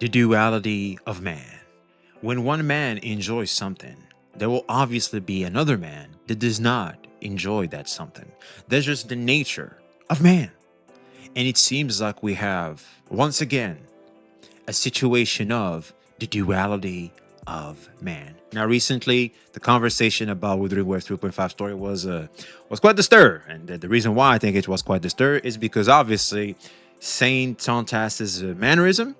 The duality of man. When one man enjoys something, there will obviously be another man that does not enjoy that something. That's just the nature of man. And it seems like we have, once again, a situation of the duality of man. Now, recently, the conversation about Wuthering Wave 3.5 story was quite the stir, and the reason why I think it was quite the stir is because obviously, Saint Tontas's mannerism,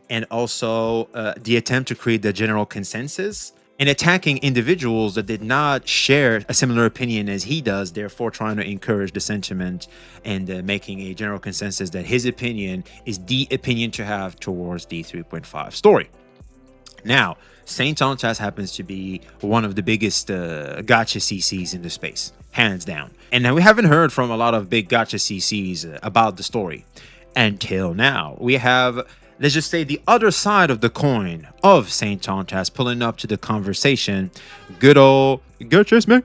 and also the attempt to create the general consensus and attacking individuals that did not share a similar opinion as he does, therefore trying to encourage the sentiment and making a general consensus that his opinion is the opinion to have towards the 3.5 story. Now, Saint Tontas happens to be one of the biggest gacha CCs in the space, hands down. And now we haven't heard from a lot of big gacha CCs about the story until now. We have, let's just say, the other side of the coin of Saint Tontas pulling up to the conversation, good old gacha smack.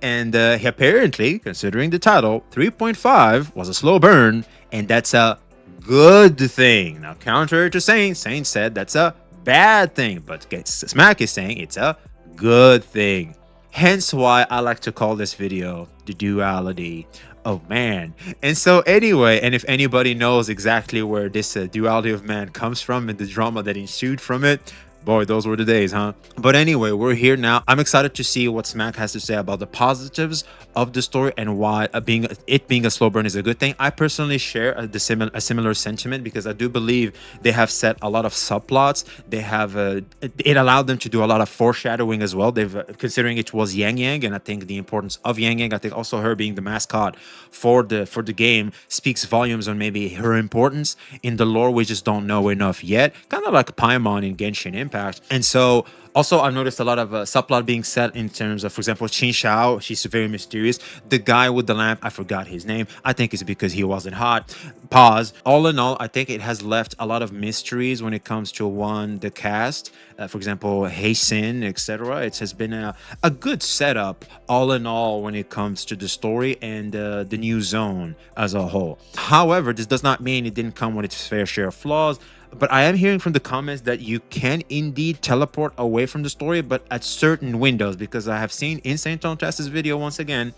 And he apparently, considering the title, 3.5 was a slow burn, and that's a good thing. Now, contrary to Saint said that's a bad thing, but Smack is saying it's a good thing. Hence why I like to call this video the duality of man. And so anyway, and if anybody knows exactly where this duality of man comes from and the drama that ensued from it, boy, those were the days, huh? But anyway, we're here now. I'm excited to see what Smack has to say about the positives of the story and why it being a slow burn is a good thing. I personally share a similar sentiment because I do believe they have set a lot of subplots. They have it allowed them to do a lot of foreshadowing as well. They've considering it was Yang Yang, and I think the importance of Yang Yang. I think also her being the mascot for the game speaks volumes on maybe her importance in the lore. We just don't know enough yet. Kind of like Paimon in Genshin Impact. And so also I've noticed a lot of subplot being set in terms of, for example, Qin Shao. She's very mysterious. The guy with the lamp, I forgot his name. I think it's because he wasn't hot. Pause. All in all, I think it has left a lot of mysteries when it comes to the cast. For example, Hei Sin, etc. It has been a good setup all in all when it comes to the story and the new zone as a whole. However, this does not mean it didn't come with its fair share of flaws. But I am hearing from the comments that you can indeed teleport away from the story, but at certain windows, because I have seen in Saint Tontas's video once again,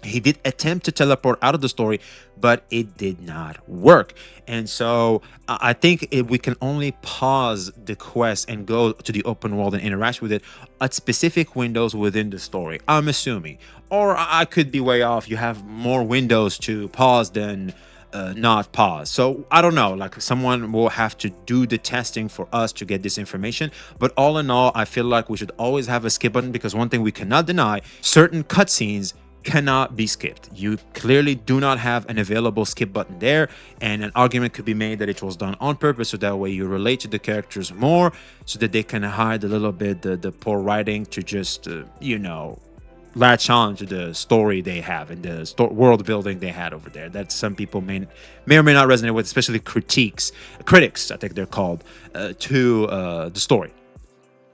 he did attempt to teleport out of the story, but it did not work. And so I think we can only pause the quest and go to the open world and interact with it at specific windows within the story, I'm assuming. Or I could be way off. You have more windows to pause than not pause. So I don't know, like someone will have to do the testing for us to get this information. But all in all, I feel like we should always have a skip button, because one thing we cannot deny, certain cutscenes cannot be skipped. You clearly do not have an available skip button there, and an argument could be made that it was done on purpose so that way you relate to the characters more, so that they can hide a little bit the poor writing to just latch on to the story they have and the world building they had over there that some people may or may not resonate with, especially critics, I think they're called, to the story.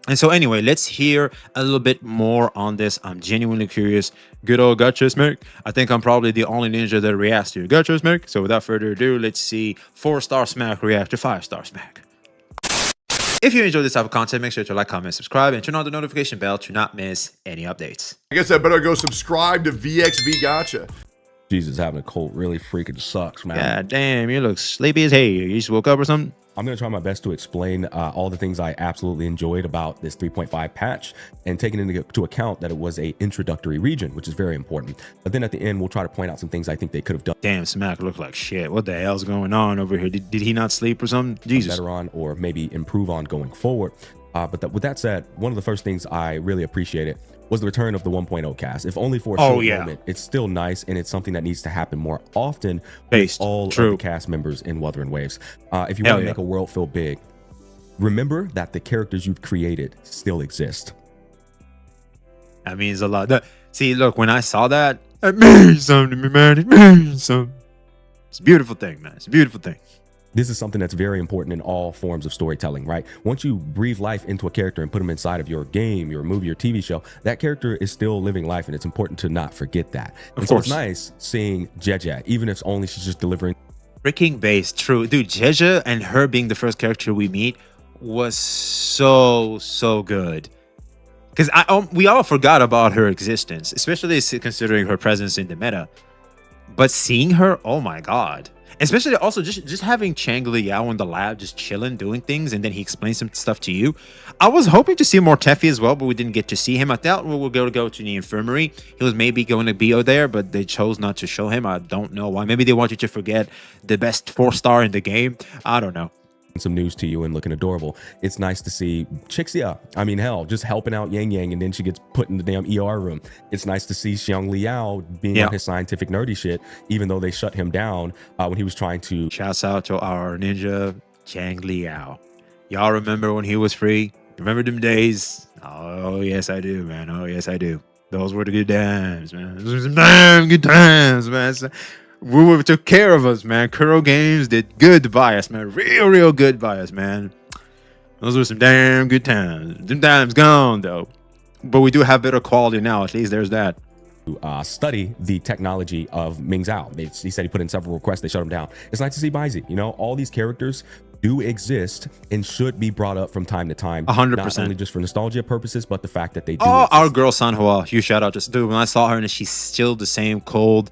And so anyway, let's hear a little bit more on this. I'm genuinely curious. Good old gacha smack. I think I'm probably the only ninja that reacts to gacha smack. So without further ado, let's see 4-star smack react to 5-star smack. If you enjoy this type of content, make sure to like, comment, subscribe, and turn on the notification bell to not miss any updates. I guess I better go subscribe to VXV Gacha. Jesus, having a cold really freaking sucks, man. God damn, you look sleepy as hell. You just woke up or something? I'm going to try my best to explain all the things I absolutely enjoyed about this 3.5 patch, and taking into account that it was a introductory region, which is very important. But then at the end, we'll try to point out some things I think they could have done. Damn, Smack look like shit. What the hell's going on over here? Did he not sleep or something? Jesus. Better on, or maybe improve on going forward. With that said, one of the first things I really appreciated was the return of the 1.0 cast. If only for a short moment, it's still nice, and it's something that needs to happen more often with all of the cast members in Wuthering Waves. If you want to make a world feel big, remember that the characters you've created still exist. That means a lot. See, look, when I saw that, it means something to me, man. It means something. It's a beautiful thing, man. It's a beautiful thing. This is something that's very important in all forms of storytelling, right? Once you breathe life into a character and put them inside of your game, your movie, your TV show, that character is still living life, and it's important to not forget that. And so it's nice seeing Jejet, even if only she's just delivering Freaking base, true. Dude, Jeja and her being the first character we meet was so good. Because we all forgot about her existence, especially considering her presence in the meta. But seeing her, oh my god. Especially also just having Chang Liao in the lab, just chilling, doing things, and then he explains some stuff to you. I was hoping to see more Teffy as well, but we didn't get to see him. I thought we were going to go to the infirmary. He was maybe going to be there, but they chose not to show him. I don't know why. Maybe they want you to forget the best 4-star in the game. I don't know. Some news to you and looking adorable. It's nice to see Chixia. I mean, hell, just helping out Yang Yang, and then she gets put in the damn ER room. It's nice to see Xiang Liao being on his scientific nerdy shit, even though they shut him down when he was trying to. Shouts out to our ninja Chang Liao. Y'all remember when he was free? Remember them days? Oh yes, I do, man. Oh yes, I do. Those were the good times, man. Those were some damn good times, man. We took care of us, man. Kuro Games did good by us, man. Real good by us, man. Those were some damn good times. Them times gone, though. But we do have better quality now. At least there's that. Study the technology of Ming Zhao. He said he put in several requests. They shut him down. It's nice to see Baizi. You know, all these characters do exist and should be brought up from time to time. 100%. Not only just for nostalgia purposes, but the fact that they do. Oh, exist. Our girl Sanhua. Huge shout out. Just dude, when I saw her and she's still the same cold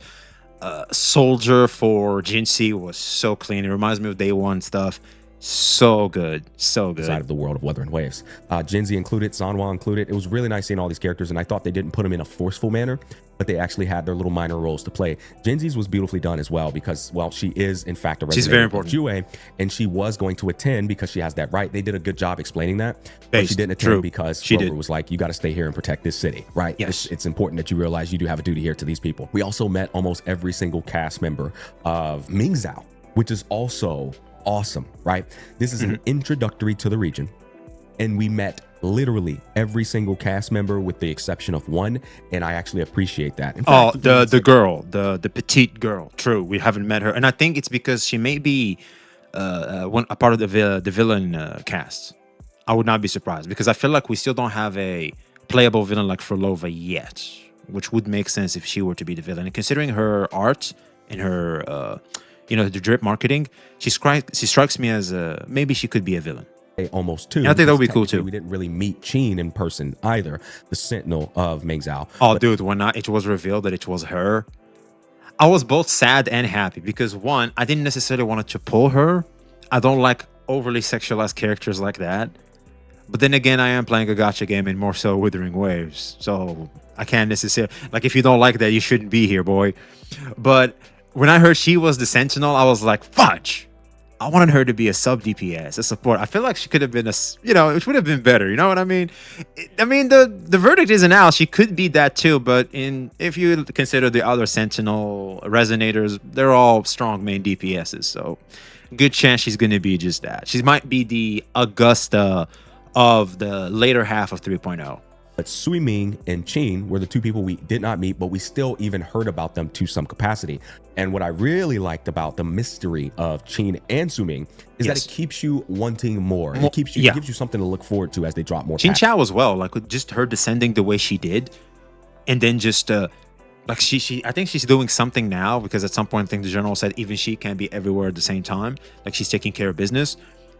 soldier for Jinxie, was so clean. It reminds me of day one stuff. So good. Side of the world of Wuthering Waves. Jinxie included, Sanhua included. It was really nice seeing all these characters, and I thought they didn't put them in a forceful manner, but they actually had their little minor roles to play. Jinxie's was beautifully done as well because, well, she is in fact a resident. She's very important. Jue, and she was going to attend because she has that right. They did a good job explaining that. But she didn't attend because Grover was like, you got to stay here and protect this city, right? Yes. It's important that you realize you do have a duty here to these people. We also met almost every single cast member of Ming Zhao, which is also awesome, right? This is an introductory to the region, and we met literally every single cast member with the exception of one, and I actually appreciate that. In fact, the girl, the petite girl. True, we haven't met her, and I think it's because she may be a part of the villain cast. I would not be surprised because I feel like we still don't have a playable villain like Frolova yet, which would make sense if she were to be the villain. And considering her art and her the drip marketing, she strikes me as maybe she could be a villain. Almost too. Yeah, I think that would be cool too. We didn't really meet Qin in person either, the Sentinel of Ming Zhao. Oh, dude, when it was revealed that it was her, I was both sad and happy because one, I didn't necessarily want to pull her. I don't like overly sexualized characters like that. But then again, I am playing a gacha game and more so Wuthering Waves, so I can't necessarily if you don't like that, you shouldn't be here, boy. But when I heard she was the Sentinel, I was like, fudge. I wanted her to be a sub DPS, a support. I feel like she could have been it would have been better. You know what I mean? The verdict isn't out. She could be that too, but if you consider the other Sentinel resonators, they're all strong main DPSs. So good chance she's going to be just that. She might be the Augusta of the later half of 3.0. But Sui Ming and Qin were the two people we did not meet, but we still even heard about them to some capacity. And what I really liked about the mystery of Qin and Sui Ming is that it keeps you wanting more. It gives you something to look forward to as they drop more. Qin Chao as well, with just her descending the way she did, and then just I think she's doing something now because at some point I think the general said even she can't be everywhere at the same time. She's taking care of business,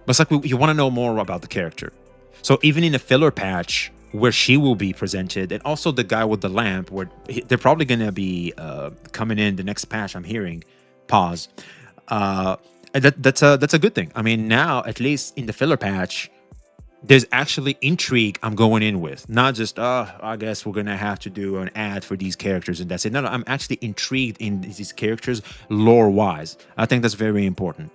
but it's you want to know more about the character. So even in a filler patch where she will be presented, and also the guy with the lamp, where they're probably going to be coming in the next patch, I'm hearing. Pause. And that's a good thing. I mean, now, at least in the filler patch, there's actually intrigue I'm going in with. Not just, I guess we're going to have to do an ad for these characters and that's it. No, I'm actually intrigued in these characters lore-wise. I think that's very important.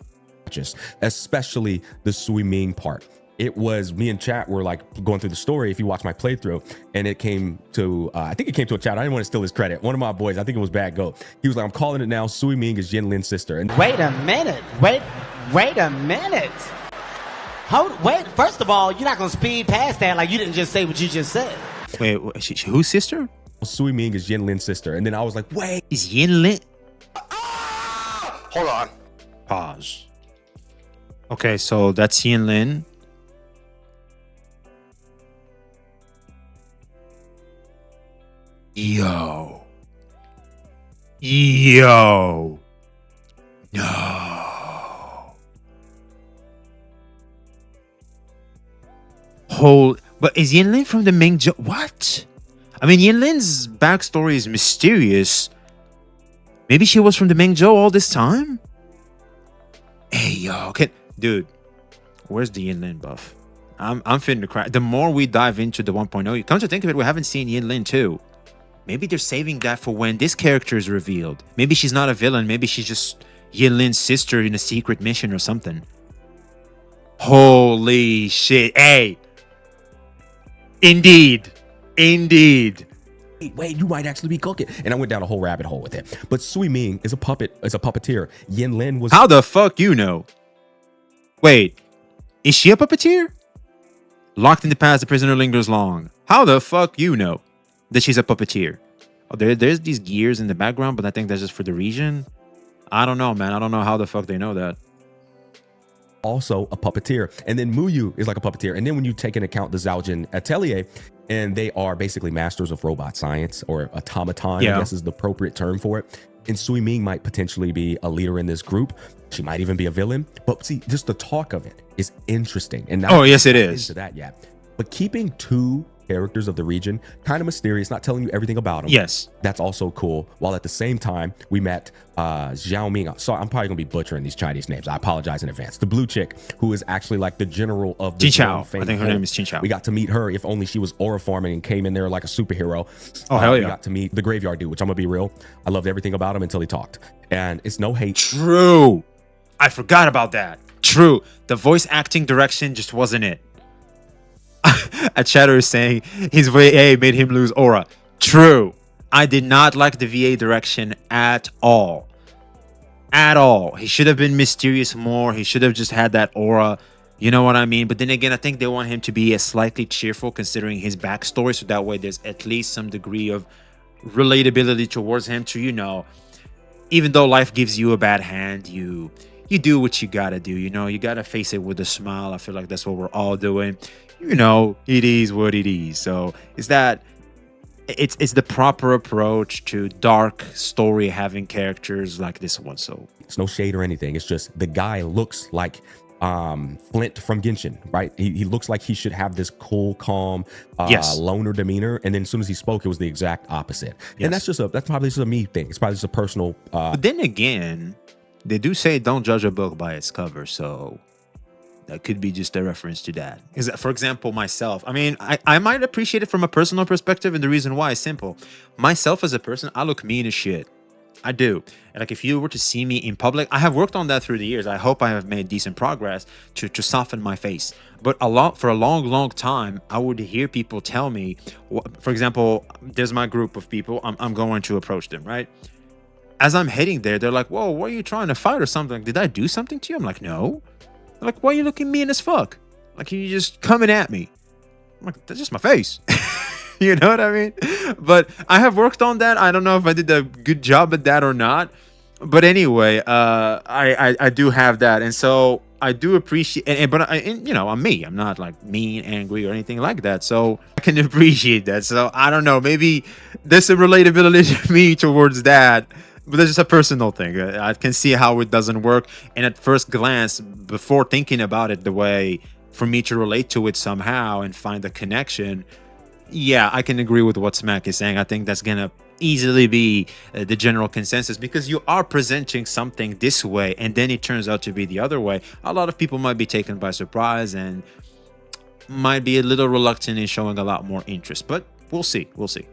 Especially the Sui Ming part. It was me and chat were going through the story. If you watch my playthrough, and it came to, I think it came to a chat. I didn't want to steal his credit. One of my boys, I think it was Bad Goat. He was like, "I'm calling it now. Sui Ming is Yin Lin's sister." And wait a minute. Wait a minute. Wait. First of all, you're not gonna speed past that like you didn't just say what you just said. Wait, whose sister? Sui Ming is Yin Lin's sister. And then I was like, "Wait, is Yin Lin?" Hold on. Pause. Okay, so that's Yin Lin. Yo. No. But is Yinlin from the Mengzhou? What? I mean, Yinlin's backstory is mysterious. Maybe she was from the Mengzhou all this time? Hey, yo, dude, where's the Yinlin buff? I'm finna cry. The more we dive into the 1.0, you come to think of it, we haven't seen Yinlin too. Maybe they're saving that for when this character is revealed. Maybe she's not a villain. Maybe she's just Yinlin's sister in a secret mission or something. Holy shit. Hey. Indeed. Wait, you might actually be cooking. And I went down a whole rabbit hole with it. But Sui Ming is a puppeteer. Yinlin was... How the fuck you know? Wait, is she a puppeteer? Locked in the past, the prisoner lingers long. How the fuck you know that she's a puppeteer? Oh, there's these gears in the background, but I think that's just for the region. I don't know, man. I don't know how the fuck they know that. Also a puppeteer. And then Muyu is like a puppeteer. And then when you take into account the Zhaojin Atelier, and they are basically masters of robot science, or automaton, I guess is the appropriate term for it. And Sui Ming might potentially be a leader in this group. She might even be a villain. But see, just the talk of it is interesting. And oh, yes, it is. Into that yet. But keeping two characters of the region kind of mysterious, not telling you everything about them. Yes, that's also cool. While at the same time, we met Zhao Ming. Sorry, I'm probably gonna be butchering these Chinese names. I apologize in advance. The blue chick, who is actually like the general of the Jin Chao. I think her name is Jin Chao. We got to meet her. If only she was aura farming and came in there like a superhero. Oh hell yeah! We got to meet the graveyard dude, which I'm gonna be real. I loved everything about him until he talked, and it's no hate. True. I forgot about that. True. The voice acting direction just wasn't it. A chatter is saying his VA made him lose aura. True. I did not like the VA direction at all. At all. He should have been mysterious more. He should have just had that aura. You know what I mean? But then again, I think they want him to be slightly cheerful considering his backstory. So that way there's at least some degree of relatability towards him to, you know, even though life gives you a bad hand, you do what you gotta do. You know, you gotta face it with a smile. I feel like that's what we're all doing. You know, it is what it is. So it's the proper approach to dark story having characters like this one. So it's no shade or anything. It's just the guy looks like Flint from Genshin, right? He looks like he should have this cool, calm, loner demeanor, and then as soon as he spoke, it was the exact opposite. Yes. And that's probably just a me thing. It's probably just a personal. But then again, they do say don't judge a book by its cover, so that could be just a reference to that. Because, for example, myself, I mean, I might appreciate it from a personal perspective, and the reason why is simple. Myself as a person, I look mean as shit. I do. And like if you were to see me in public, I have worked on that through the years. I hope I have made decent progress to soften my face. But for a long time, I would hear people tell me, for example, there's my group of people. I'm going to approach them, right? As I'm heading there, they're like, whoa, what are you trying to fight or something? Did I do something to you? I'm like, no. They're like, why are you looking mean as fuck? Like, you just coming at me. I'm like, that's just my face. You know what I mean? But I have worked on that. I don't know if I did a good job at that or not. But anyway, I do have that. And so I do appreciate, you know, I'm me. I'm not like mean, angry or anything like that. So I can appreciate that. So I don't know. Maybe there's some relatability to me towards that. But that's just a personal thing. I can see how it doesn't work. And at first glance, before thinking about it the way for me to relate to it somehow and find a connection, yeah, I can agree with what Smack is saying. I think that's going to easily be the general consensus because you are presenting something this way and then it turns out to be the other way. A lot of people might be taken by surprise and might be a little reluctant in showing a lot more interest. But we'll see. We'll see.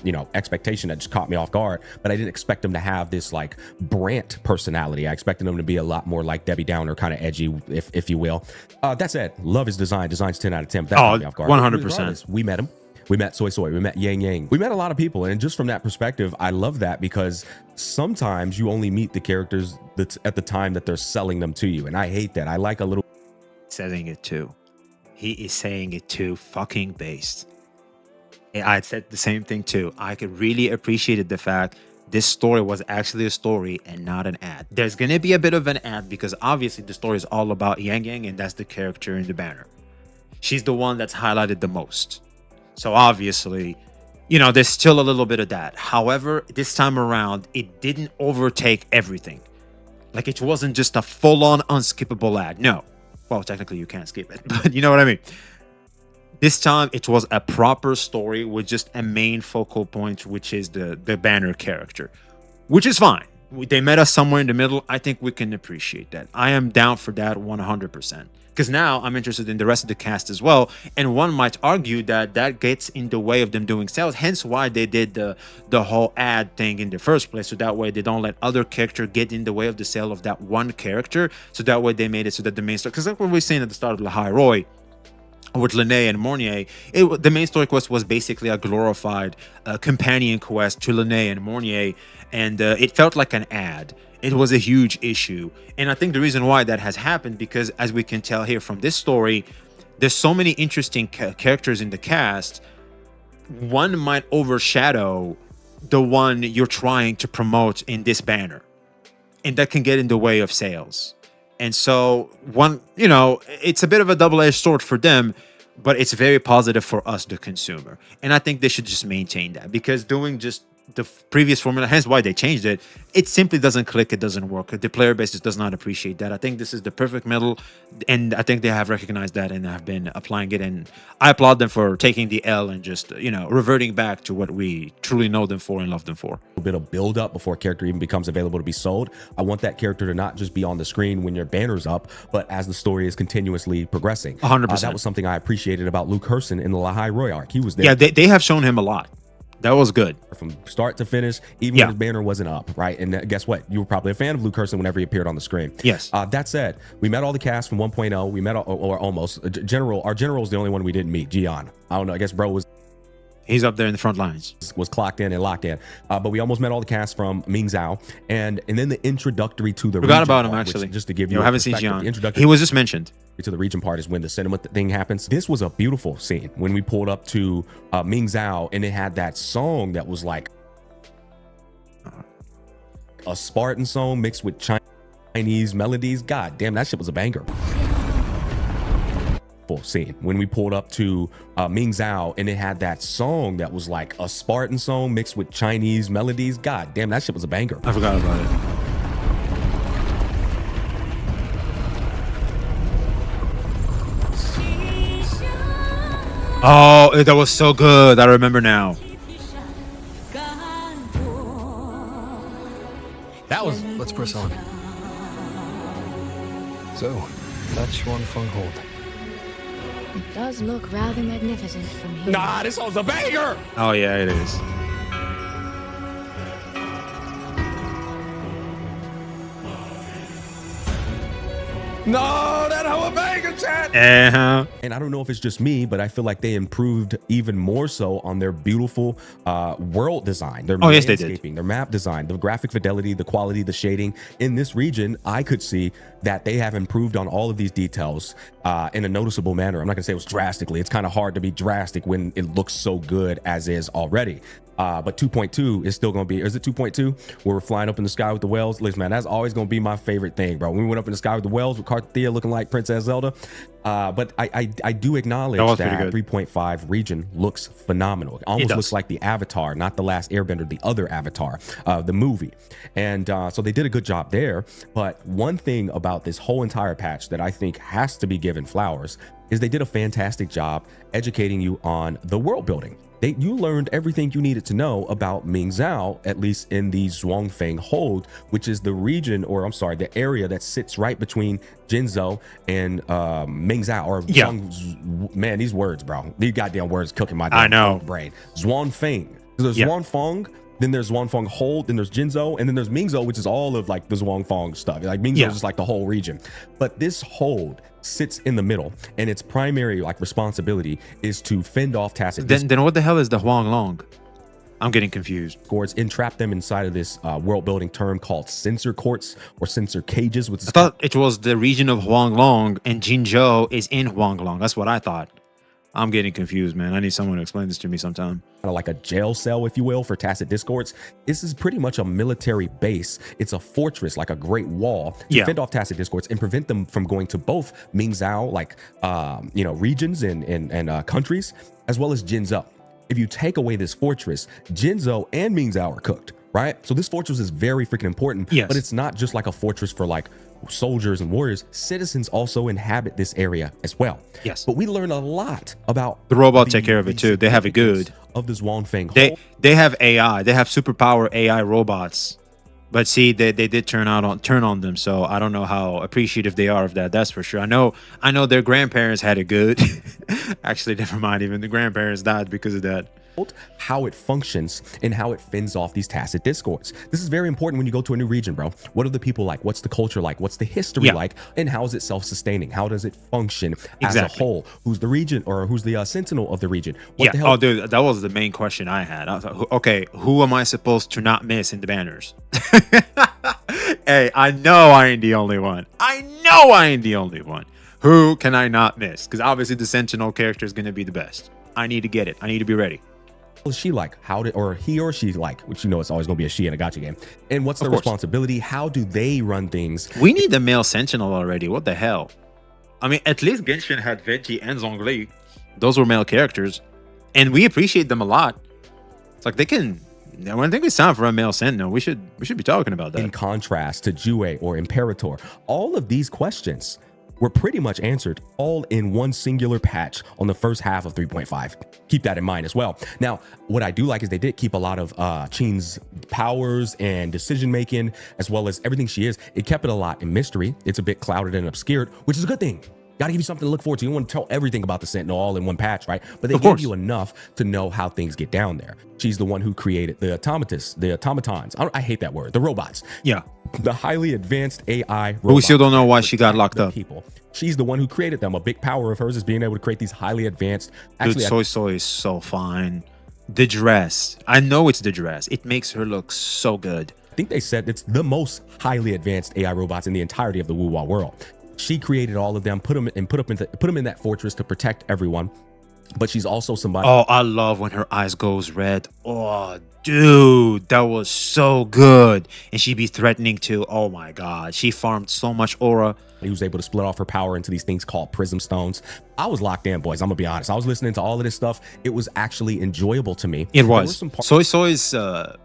You know, expectation that just caught me off guard, but I didn't expect him to have this like Brant personality. I expected him to be a lot more like Debbie Downer, kind of edgy, if you will. That said, love his design. Design's 10 out of 10. That caught me off guard. 100%. We met him. We met Soy Soy. We met Yang Yang. We met a lot of people. And just from that perspective, I love that because sometimes you only meet the characters that's at the time that they're selling them to you. And I hate that. I like a little. Saying it too. He is saying it too fucking based. I said the same thing too. I could really appreciate the fact this story was actually a story and not an ad. There's going to be a bit of an ad because obviously the story is all about Yang Yang and that's the character in the banner. She's the one that's highlighted the most. So obviously, you know, there's still a little bit of that. However, this time around, it didn't overtake everything. Like it wasn't just a full-on unskippable ad. No. Well, technically you can't skip it, but you know what I mean? This time it was a proper story with just a main focal point, which is the banner character, which is fine. They met us somewhere in the middle. I think we can appreciate that. I am down for that 100%. Because now I'm interested in the rest of the cast as well. And one might argue that that gets in the way of them doing sales. Hence why they did the whole ad thing in the first place. So that way they don't let other character get in the way of the sale of that one character. So that way they made it so that the main story, because like what we were saying at the start of the High Roy, with Lene and Mornier, the main story quest was basically a glorified companion quest to Lene and Mornier, and it felt like an ad. It was a huge issue, and I think the reason why that has happened, because as we can tell here from this story, there's so many interesting characters in the cast, one might overshadow the one you're trying to promote in this banner, and that can get in the way of sales. And so it's a bit of a double-edged sword for them, but it's very positive for us, the consumer. And I think they should just maintain that, because doing just the previous formula, hence why they changed it, it simply doesn't click, it doesn't work. The player base just does not appreciate that. I think this is the perfect middle, and I think they have recognized that and have been applying it. And I applaud them for taking the L and just, reverting back to what we truly know them for and love them for. A bit of build up before a character even becomes available to be sold. I want that character to not just be on the screen when your banner's up, but as the story is continuously progressing. 100%. That was something I appreciated about Luke Herson in the La High Roy arc. He was there. Yeah, they have shown him a lot. That was good. From start to finish, even when his banner wasn't up, right? And guess what? You were probably a fan of Luke Herson whenever he appeared on the screen. Yes. That said, we met all the cast from 1.0. We met, or almost. Our general is the only one we didn't meet, Gian. I don't know. I guess bro He's up there in the front lines. Was clocked in and locked in. But we almost met all the cast from Ming Zhao. And then the introductory to the Forgot region about him, part, actually. Just to give you I haven't seen Gian. Introductory He was just mentioned. To the region part is when the cinema thing happens. This was a beautiful scene when we pulled up to Ming Zhao, and it had that song that was like a Spartan song mixed with Chinese melodies. God damn, that shit was a banger. Scene when we pulled up to Ming Zhao, and it had that song that was like a Spartan song mixed with Chinese melodies. God damn, that shit was a banger. I forgot about it. Oh, that was so good. I remember now. That was. Let's press on. So, that's Xuan Feng Hold. It does look rather magnificent from here. Nah, this song's a banger. Oh yeah, it is. No, that hoe a banger, chat. Uh-huh. And I don't know if it's just me, but I feel like they improved even more so on their beautiful world design, their yes, they landscaping, their map design, the graphic fidelity, the quality, the shading. In this region, I could see that they have improved on all of these details in a noticeable manner. I'm not gonna say it was drastically. It's kind of hard to be drastic when it looks so good as is already. But 2.2 is still going to be, is it 2.2 where we're flying up in the sky with the whales? Listen, man, that's always going to be my favorite thing, bro. When we went up in the sky with the whales with Carthea looking like Princess Zelda. But I do acknowledge that 3.5 region looks phenomenal. It almost looks like the Avatar, not the Last Airbender, the other Avatar, the movie. And so they did a good job there. But one thing about this whole entire patch that I think has to be given flowers is they did a fantastic job educating you on the world building. You learned everything you needed to know about Ming Zhao, at least in the Zhuangfeng Hold, which is the region, or I'm sorry, the area that sits right between Jinzhou and Ming Zhao, or Zhuang, man, these words, bro. These goddamn words cooking my brain. Zhuangfeng. There's Zhuangfeng, then there's Zhuangfeng Hold, then there's Jinzhou, and then there's Mingzhou, which is all of like the Zhuangfeng stuff. Like Mingzhou is just like the whole region. But this hold sits in the middle, and its primary like responsibility is to fend off tacit then what the hell is the Huanglong? I'm getting confused. Discords, entrap them inside of this world building term called sensor courts or sensor cages. I thought it was the region of Huanglong, and Jinzhou is in Huanglong. That's what I thought. I'm getting confused, man. I need someone to explain this to me sometime. Kind of like a jail cell, if you will, for tacit discords. This is pretty much a military base. It's a fortress, like a great wall, to fend off tacit discords and prevent them from going to both Ming Zhao, like regions and countries, as well as Jinzhou. If you take away this fortress, Jinzhou and Ming Zhao are cooked, right? So this fortress is very freaking important. Yes. But it's not just like a fortress for like soldiers and warriors, citizens also inhabit this area as well. Yes. But we learn a lot about the robot take care of it too. They have it good. Of this Wanfeng They hold. they have AI. They have superpower AI robots. But see, they did turn on them, so I don't know how appreciative they are of that. That's for sure. I know their grandparents had it good. Actually, never mind. Even the grandparents died because of that. How it functions and how it fends off these tacit discords. This is very important when you go to a new region, bro. What are the people like? What's the culture like? What's the history like? And how is it self-sustaining? How does it function as a whole? Who's the region, or who's the sentinel of the region? What the hell? Oh, dude, that was the main question I had. I was like, okay, who am I supposed to not miss in the banners? Hey, I know I ain't the only one. I know I ain't the only one. Who can I not miss? Because obviously the sentinel character is going to be the best. I need to get it. I need to be ready. Is she like? How did, or he or she like, which you know it's always going to be a she in a gacha game. And what's their responsibility? How do they run things? We need the male sentinel already. What the hell? I mean, at least Genshin had Veggie and Zhongli. Those were male characters. And we appreciate them a lot. It's like they can... When I think it's time for a male sentinel, we should be talking about that. In contrast to Jue or Imperator, all of these questions were pretty much answered all in one singular patch on the first half of 3.5. Keep that in mind as well. Now, what I do like is they did keep a lot of Qin's powers and decision making, as well as everything she is. It kept it a lot in mystery. It's a bit clouded and obscured, which is a good thing. Gotta give you something to look forward to. You don't want to tell everything about the Sentinel all in one patch, right? But they give you enough to know how things get down there. She's the one who created the automatons. I hate that word. The robots. Yeah. The highly advanced AI robots. But we still don't know why she got locked up. People. She's the one who created them. A big power of hers is being able to create these highly advanced. Actually, dude, Soy is so fine. The dress. I know it's the dress. It makes her look so good. I think they said it's the most highly advanced AI robots in the entirety of the Wuwa world. She created all of them, put them in that fortress to protect everyone. But she's also somebody. Oh, I love when her eyes goes red. Oh, dude, that was so good. And she be threatening too. Oh my God, she farmed so much aura. He was able to split off her power into these things called prism stones. I was locked in, boys. I'm gonna be honest. I was listening to all of this stuff. It was actually enjoyable to me. It was. Soy's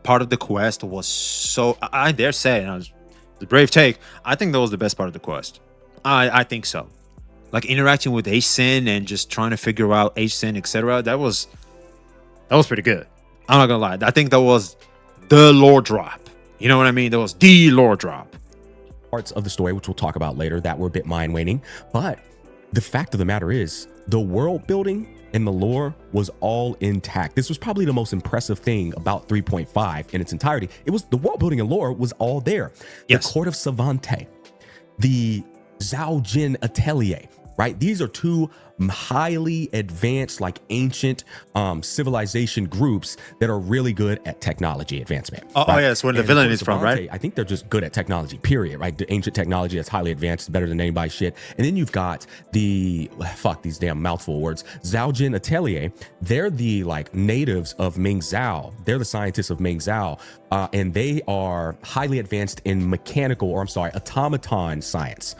part of the quest was so. I dare say, and I was the brave take. I think that was the best part of the quest. I think so. Like interacting with H-Sin and just trying to figure out H-Sin, etc. That was pretty good. I'm not gonna lie. I think that was the lore drop. You know what I mean? That was the lore drop. Parts of the story, which we'll talk about later, that were a bit mind-waning. But the fact of the matter is, the world building and the lore was all intact. This was probably the most impressive thing about 3.5 in its entirety. It was the world building and lore was all there. Yes. The Court of Savante, the Zhao Jin Atelier, right? These are two highly advanced, like ancient civilization groups that are really good at technology advancement. Oh, right? Yes, where the villain is from, right? I think they're just good at technology, period, right? The ancient technology that's highly advanced, better than anybody's shit. And then you've got the, fuck these damn mouthful words, Zhao Jin Atelier. They're the like natives of Ming Zhao. They're the scientists of Ming Zhao. And they are highly advanced in automaton science.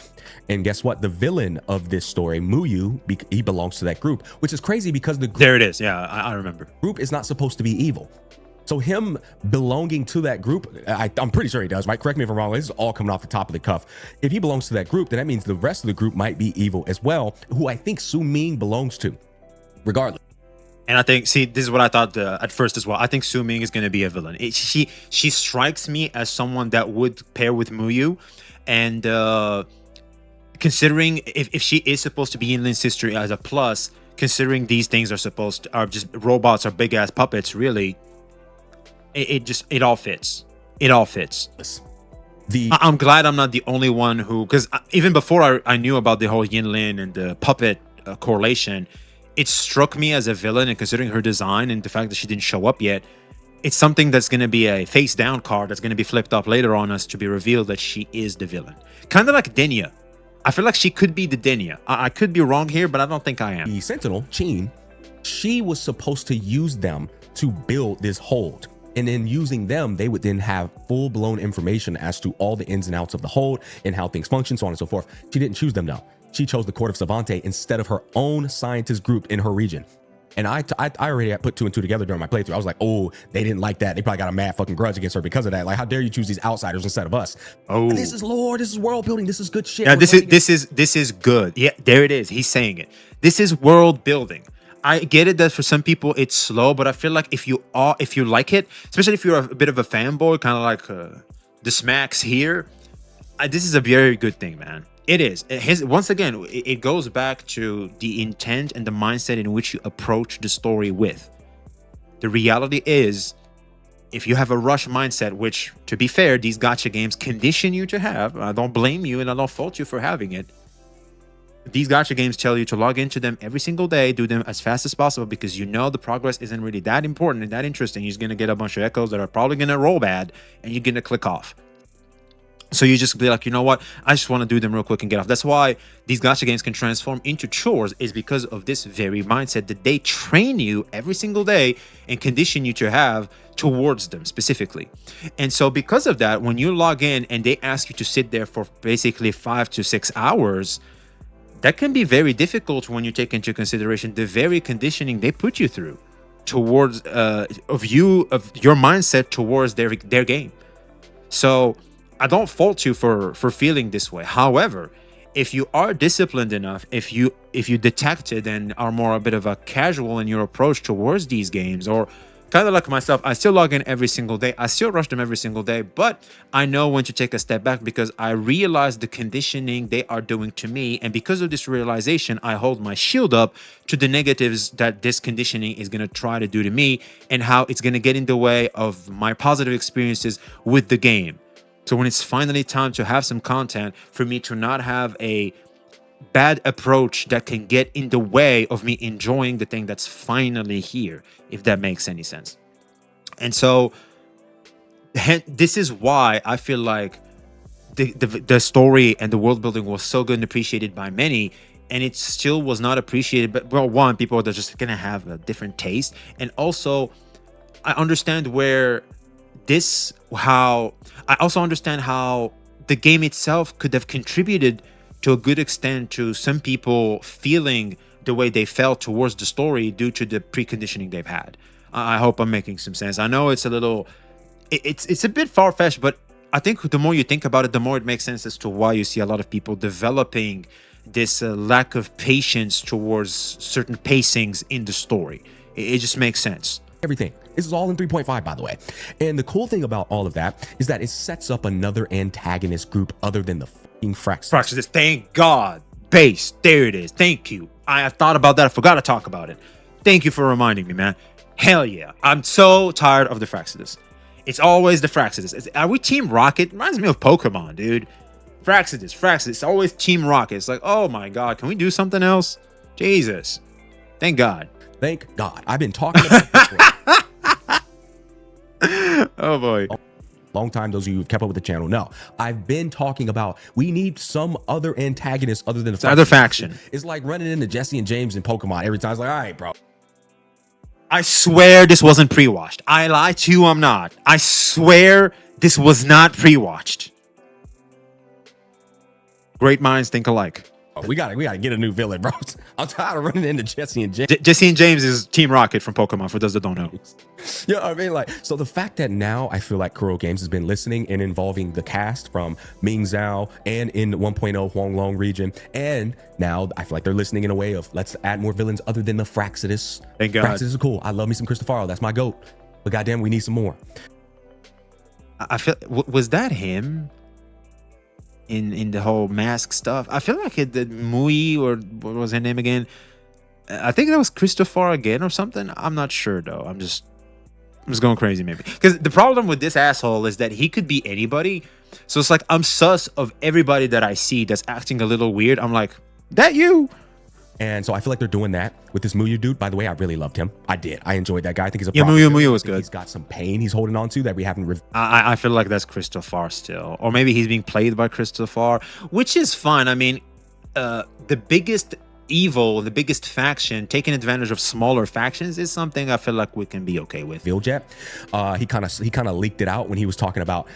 And guess what? The villain of this story, Muyu, he belongs to that group, which is crazy because the group, there it is. Yeah, I remember. Group is not supposed to be evil. So him belonging to that group, I'm pretty sure he does, right? Correct me if I'm wrong. This is all coming off the top of the cuff. If he belongs to that group, then that means the rest of the group might be evil as well, who I think Su Ming belongs to, regardless. And I think, see, this is what I thought at first as well. I think Su Ming is going to be a villain. She strikes me as someone that would pair with Muyu, and considering if she is supposed to be in Lin's history as a plus, considering these things are just robots or big ass puppets, really, it all fits. It all fits. I'm glad I'm not the only one who, because even before I knew about the whole Yin Lin and the puppet correlation, it struck me as a villain, and considering her design and the fact that she didn't show up yet, it's something that's going to be a face down card that's going to be flipped up later on us to be revealed that she is the villain. Kind of like Denya. I feel like she could be the Denya. I could be wrong here, but I don't think I am. The Sentinel, Qin, she was supposed to use them to build this hold. And in using them, they would then have full-blown information as to all the ins and outs of the hold and how things function, so on and so forth. She didn't choose them, though. She chose the Court of Savante instead of her own scientist group in her region. And I already had put 2 and 2 together during my playthrough. I was like, oh, they didn't like that. They probably got a mad fucking grudge against her because of that. Like, how dare you choose these outsiders instead of us? Oh, this is lore. This is world building. This is good shit. Yeah, this is good. Yeah, there it is. He's saying it. This is world building. I get it that for some people it's slow, but I feel like if you like it, especially if you're a bit of a fanboy, kind of like the smacks here, this is a very good thing, man. It is. Once again, it goes back to the intent and the mindset in which you approach the story with. The reality is, if you have a rush mindset, which, to be fair, these gacha games condition you to have, I don't blame you and I don't fault you for having it. These gacha games tell you to log into them every single day, do them as fast as possible, because you know the progress isn't really that important and that interesting. You're going to get a bunch of echoes that are probably going to roll bad, and you're going to click off. So you just be like, you know what? I just want to do them real quick and get off. That's why these gacha games can transform into chores, is because of this very mindset that they train you every single day and condition you to have towards them specifically. And so because of that, when you log in and they ask you to sit there for basically 5 to 6 hours, that can be very difficult when you take into consideration the very conditioning they put you through towards of your mindset towards their game. So I don't fault you for feeling this way. However, if you are disciplined enough, if you detect it and are more a bit of a casual in your approach towards these games, or kind of like myself, I still log in every single day. I still rush them every single day, but I know when to take a step back because I realize the conditioning they are doing to me. And because of this realization, I hold my shield up to the negatives that this conditioning is going to try to do to me and how it's going to get in the way of my positive experiences with the game. So when it's finally time to have some content, for me to not have a bad approach that can get in the way of me enjoying the thing that's finally here, if that makes any sense. And so this is why I feel like the story and the world building was so good and appreciated by many, and it still was not appreciated. But well, one, people are just gonna have a different taste, and also I understand I also understand how the game itself could have contributed to a good extent to some people feeling the way they felt towards the story due to the preconditioning they've had. I hope I'm making some sense. I know it's a little, it's a bit far-fetched, but I think the more you think about it, the more it makes sense as to why you see a lot of people developing this lack of patience towards certain pacings in the story. It just makes sense. Everything. This is all in 3.5, by the way. And the cool thing about all of that is that it sets up another antagonist group other than the fucking Fraxidus. Thank God. Base. There it is. Thank you. I thought about that. I forgot to talk about it. Thank you for reminding me, man. Hell yeah. I'm so tired of the Fraxidus. It's always the Fraxidus. Are we Team Rocket? Reminds me of Pokemon, dude. Fraxidus. It's always Team Rocket. It's like, oh my God. Can we do something else? Jesus. Thank God. Thank God. I've been talking about this for oh boy. Long time, those of you who've kept up with the channel know. I've been talking about we need some other antagonist other than the other faction. It's like running into Jesse and James in Pokemon every time. It's like, all right, bro. I swear this wasn't pre-watched. I lie to you, I'm not. I swear this was not pre-watched. Great minds think alike. We gotta get a new villain, bro. I'm tired of running into Jesse and James. Jesse and James is Team Rocket from Pokemon, for those that don't know. Yeah, I mean, like, so the fact that now I feel like Kuro Games has been listening and involving the cast from Ming Zhao and in 1.0 Huanglong region, and now I feel like they're listening in a way of let's add more villains other than the Fraxidus. Thank God. Fraxidus is cool. I love me some Cristofaro. That's my goat. But goddamn, we need some more. I feel was that him? In the whole mask stuff, I feel like the Mui, or what was her name again? I think that was Christopher again or something. I'm not sure though. I'm just going crazy maybe. Because the problem with this asshole is that he could be anybody. So it's like I'm sus of everybody that I see that's acting a little weird. I'm like, that you? And so I feel like they're doing that with this Muyu dude. By the way, I really loved him. I did. I enjoyed that guy. I think he's a Muyu was good. He's got some pain he's holding on to that we haven't. I feel like that's Christopher still, or maybe he's being played by Christopher, which is fine. I mean, the biggest evil, the biggest faction, taking advantage of smaller factions is something I feel like we can be okay with. Jet, he kind of leaked it out when he was talking about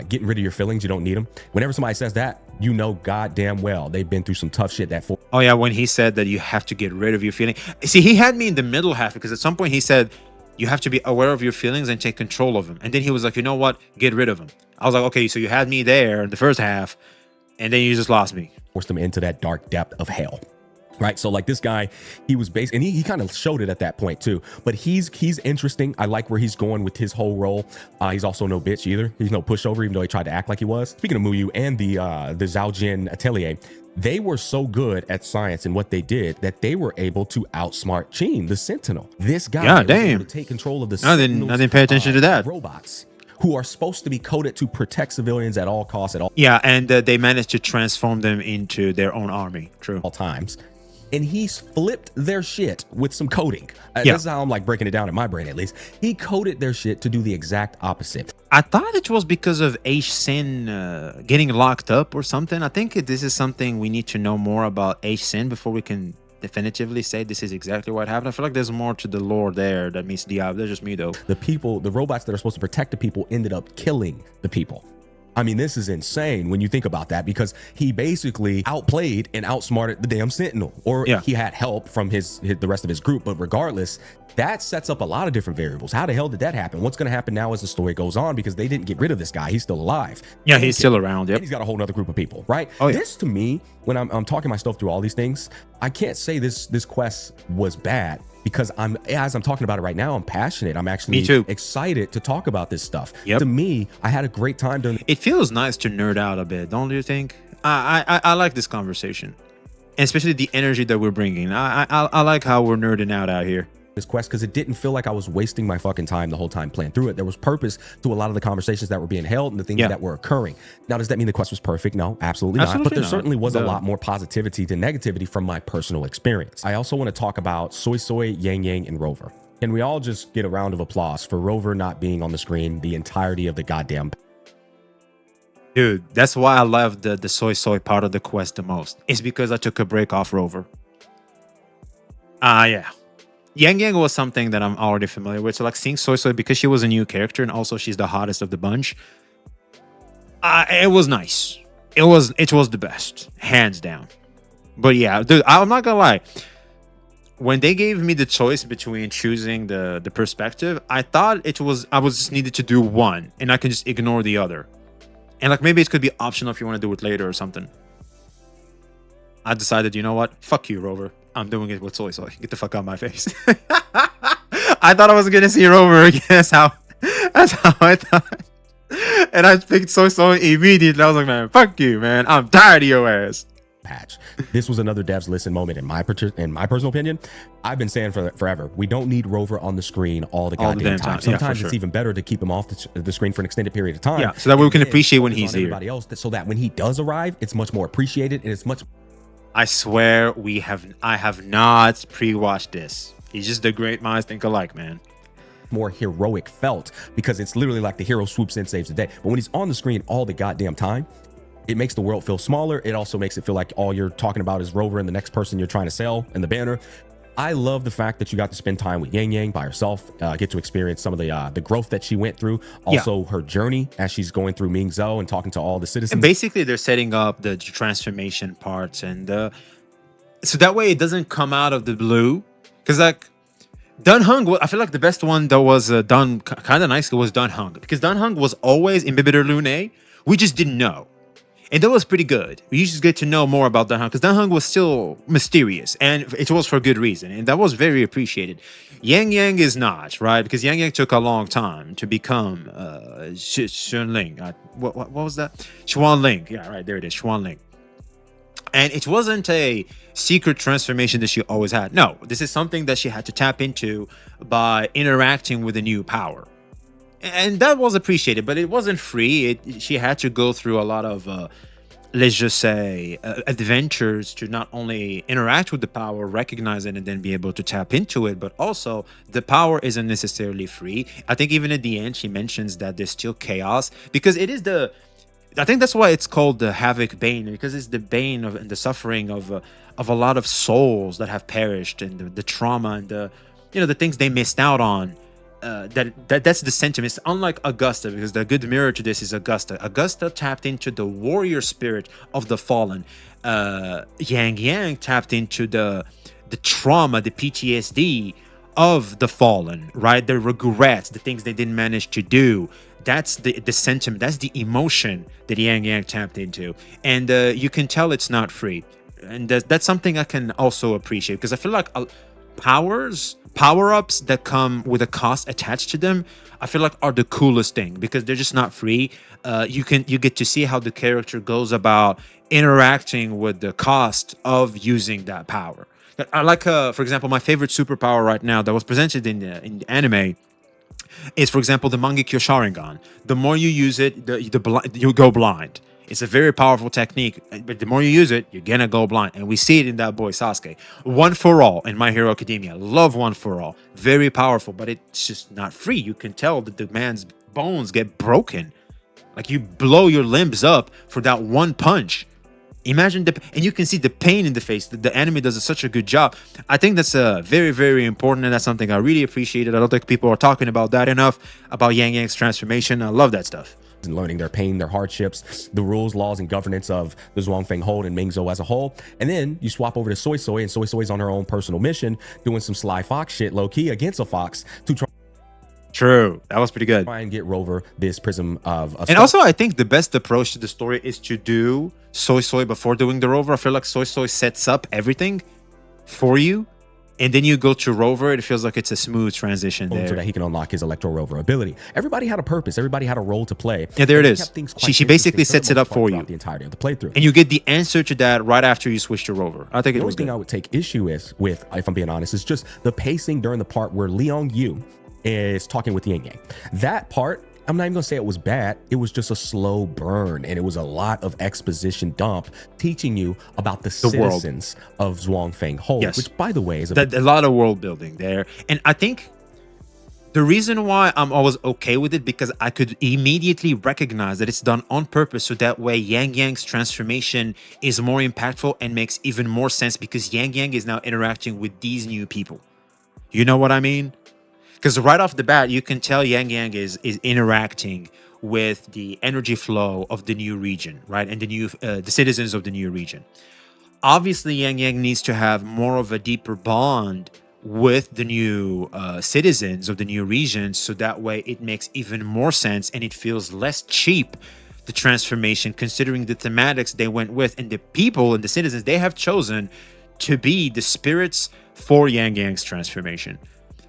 getting rid of your feelings. You don't need them. Whenever somebody says that, you know goddamn well they've been through some tough shit. Oh yeah, when he said that you have to get rid of your feeling. See, he had me in the middle half, because at some point he said you have to be aware of your feelings and take control of them. And then he was like, you know what? Get rid of them. I was like, okay, so you had me there in the first half, and then you just lost me. Forced them into that dark depth of hell. Right. So like this guy, he was based, and he kind of showed it at that point too. But he's interesting. I like where he's going with his whole role. He's also no bitch either. He's no pushover, even though he tried to act like he was. Speaking of Muyu and the Zhao Jin Atelier, they were so good at science and what they did that they were able to outsmart Qin, the Sentinel. This guy was able to take control of the I didn't pay attention to that. Robots who are supposed to be coded to protect civilians at all costs, at all. Yeah, and they managed to transform them into their own army. True. All times. And he's flipped their shit with some coding. That's how I'm like breaking it down in my brain, at least. He coded their shit to do the exact opposite. I thought it was because of H Sin getting locked up or something. I think this is something we need to know more about H Sin before we can definitively say this is exactly what happened. I feel like there's more to the lore there that meets the eye. That's just me though. The robots that are supposed to protect the people ended up killing the people. I mean, this is insane when you think about that, because he basically outplayed and outsmarted the damn Sentinel, or he had help from the rest of his group. But regardless, that sets up a lot of different variables. How the hell did that happen? What's going to happen now as the story goes on? Because they didn't get rid of this guy. He's still alive. Yeah, he's still around. Yep. And he's got a whole other group of people, right? Oh, yeah. This to me, when I'm talking myself through all these things, I can't say this quest was bad, because as I'm talking about it right now, I'm passionate. I'm actually excited to talk about this stuff. To me, I had a great time doing it. Feels nice to nerd out a bit, don't you think? I like this conversation, and especially the energy that we're bringing. I like how we're nerding out here. This quest, because it didn't feel like I was wasting my fucking time the whole time playing through it. There was purpose to a lot of the conversations that were being held and the things that were occurring. Now, does that mean the quest was perfect? No, absolutely not. But there certainly was a lot more positivity than negativity from my personal experience. I also want to talk about Soy Soy, Yang Yang, and Rover. Can we all just get a round of applause for Rover not being on the screen the entirety of the goddamn... Dude, that's why I love the Soy Soy part of the quest the most. It's because I took a break off Rover. Yeah. Yang Yang was something that I'm already familiar with. So like seeing Soy Soy, because she was a new character and also she's the hottest of the bunch, it was nice. It was the best, hands down. But yeah, dude, I'm not gonna lie. When they gave me the choice between choosing the perspective, I thought I was just needed to do one and I can just ignore the other. And like maybe it could be optional if you want to do it later or something. I decided, you know what? Fuck you, Rover. I'm doing it with Soy Soy. Get the fuck out of my face. I thought I was gonna see Rover again. That's how I thought. And I picked Soy Soy immediately. I was like, man, fuck you, man. I'm tired of your ass. Patch. This was another devs listen moment in my personal opinion. I've been saying forever, we don't need Rover on the screen all the goddamn time. Sometimes it's even better to keep him off the screen for an extended period of time. Yeah, so that way we can appreciate when he's here. Everybody else, so that when he does arrive, it's much more appreciated and it's much. I swear I have not pre-watched this. He's just the great minds think alike, man. More heroic felt, because it's literally like the hero swoops in, saves the day. But when he's on the screen all the goddamn time, it makes the world feel smaller. It also makes it feel like all you're talking about is Rover and the next person you're trying to sell and the banner. I love the fact that you got to spend time with Yang Yang by herself, get to experience some of the growth that she went through. Also her journey as she's going through Mingzhou and talking to all the citizens. And basically they're setting up the transformation parts, and so that way it doesn't come out of the blue. Because like Dan Heng, I feel like the best one that was done kind of nicely was Dan Heng, because Dan Heng was always in Bibiter Lune. We just didn't know. And that was pretty good. We just get to know more about Dan Heng, because Dan Heng was still mysterious, and it was for good reason, and that was very appreciated. Yang Yang is not, right? Because Yang Yang took a long time to become Xuanling. What was that? Xuanling. Yeah, right, there it is, Xuanling. And it wasn't a secret transformation that she always had. No, this is something that she had to tap into by interacting with a new power. And that was appreciated, but it wasn't free. She had to go through a lot of, let's just say, adventures to not only interact with the power, recognize it, and then be able to tap into it, but also the power isn't necessarily free. I think even at the end, she mentions that there's still chaos, because it is I think that's why it's called the Havoc Bane, because it's the bane of and the suffering of a lot of souls that have perished, and the trauma and the things they missed out on. That's the sentiment. It's unlike Augusta, because the good mirror to this is Augusta. Augusta tapped into the warrior spirit of the fallen. Yang Yang tapped into the trauma, the PTSD of the fallen, right? The regrets, the things they didn't manage to do. That's the sentiment, that's the emotion that Yang Yang tapped into. And you can tell it's not free. And that's something I can also appreciate, because I feel like power-ups that come with a cost attached to them, I feel like are the coolest thing, because they're just not free. You get to see how the character goes about interacting with the cost of using that power. I like, for example, my favorite superpower right now that was presented in the anime is, for example, the Mangekyo Sharingan. The more you use it, you go blind. It's a very powerful technique, but the more you use it, you're gonna go blind. And we see it in that boy Sasuke. One for All in My Hero Academia. Love One for All. Very powerful, but it's just not free. You can tell that the man's bones get broken. Like, you blow your limbs up for that one punch. Imagine and you can see the pain in the face. The anime does such a good job. I think that's very, very important, and that's something I really appreciated. I don't think people are talking about that enough, about Yang Yang's transformation. I love that stuff. And learning their pain, their hardships, the rules, laws, and governance of the Zhuangfeng Hold and Mingzhou as a whole. And then you swap over to Soy Soy, and Soy Soy's on her own personal mission, doing some sly fox shit, low-key, against a fox, to try. True, that was pretty good. Try and get Rover this prism of. And also, I think the best approach to the story is to do Soy Soy before doing the Rover. I feel like Soy Soy sets up everything for you, and then you go to Rover. It feels like it's a smooth transition there, so that he can unlock his Electro Rover ability. Everybody had a purpose. Everybody had a role to play. Yeah, there it is. She basically sets it up for you the entirety of the playthrough, and you get the answer to that right after you switch to Rover. I think the only thing I would take issue with, if I'm being honest, is just the pacing during the part where Liang Yu is talking with Yang Yang. That part, I'm not even gonna say it was bad. It was just a slow burn, and it was a lot of exposition dump teaching you about the citizens of Zhuangfeng Hold, which, by the way, is a lot of world building there. And I think the reason why I'm always okay with it, because I could immediately recognize that it's done on purpose, so that way Yang Yang's transformation is more impactful and makes even more sense, because Yang Yang is now interacting with these new people. You know what I mean? Because right off the bat, you can tell Yang Yang is interacting with the energy flow of the new region, right? And the citizens of the new region. Obviously, Yang Yang needs to have more of a deeper bond with the new citizens of the new region, so that way it makes even more sense and it feels less cheap, the transformation, considering the thematics they went with and the people and the citizens they have chosen to be the spirits for Yang Yang's transformation.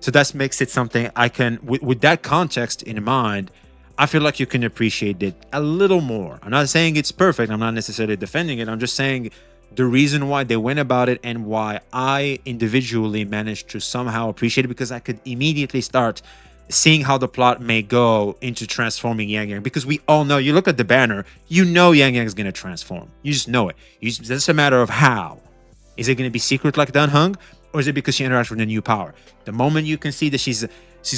So that makes it something I can, with that context in mind, I feel like you can appreciate it a little more. I'm not saying it's perfect. I'm not necessarily defending it. I'm just saying the reason why they went about it and why I individually managed to somehow appreciate it, because I could immediately start seeing how the plot may go into transforming Yang Yang. Because we all know, you look at the banner, you know Yang Yang is going to transform. You just know it. It's just a matter of how. Is it going to be secret like Danheng? Or is it because she interacts with a new power? The moment you can see that she's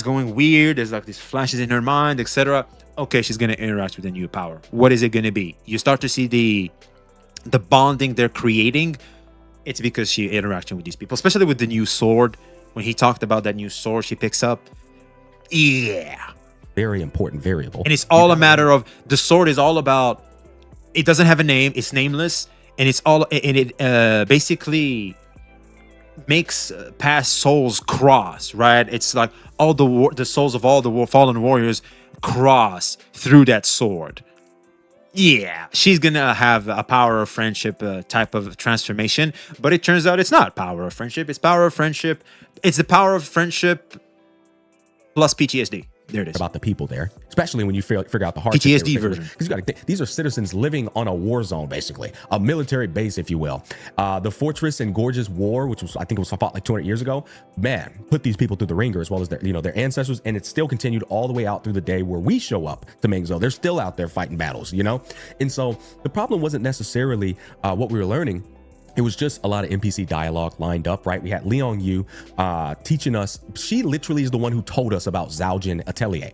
going weird, there's like these flashes in her mind, etc. Okay, she's gonna interact with a new power. What is it gonna be? You start to see the bonding they're creating. It's because she interacting with these people, especially with the new sword. When he talked about that new sword she picks up, yeah, very important variable. And it's all a matter of, the sword is all about. It doesn't have a name. It's nameless, and it basically makes past souls cross, right? It's like all the souls of all the fallen warriors cross through that sword. Yeah, she's gonna have a power of friendship type of transformation, but it turns out it's not power of friendship. It's power of friendship. It's the power of friendship plus PTSD. There it is. About the people there, especially when you figure out the hard PTSD version. Because you got to think, these are citizens living on a war zone, basically a military base, if you will. The Fortress and Gorge's War, which was, I think it was fought like 200 years ago, man, put these people through the ringer, as well as their ancestors, and it still continued all the way out through the day where we show up to Mingzhou. They're still out there fighting battles, And so the problem wasn't necessarily what we were learning. It was just a lot of NPC dialogue lined up, right? We had Liang Yu teaching us. She literally is the one who told us about Zhaojin Atelier.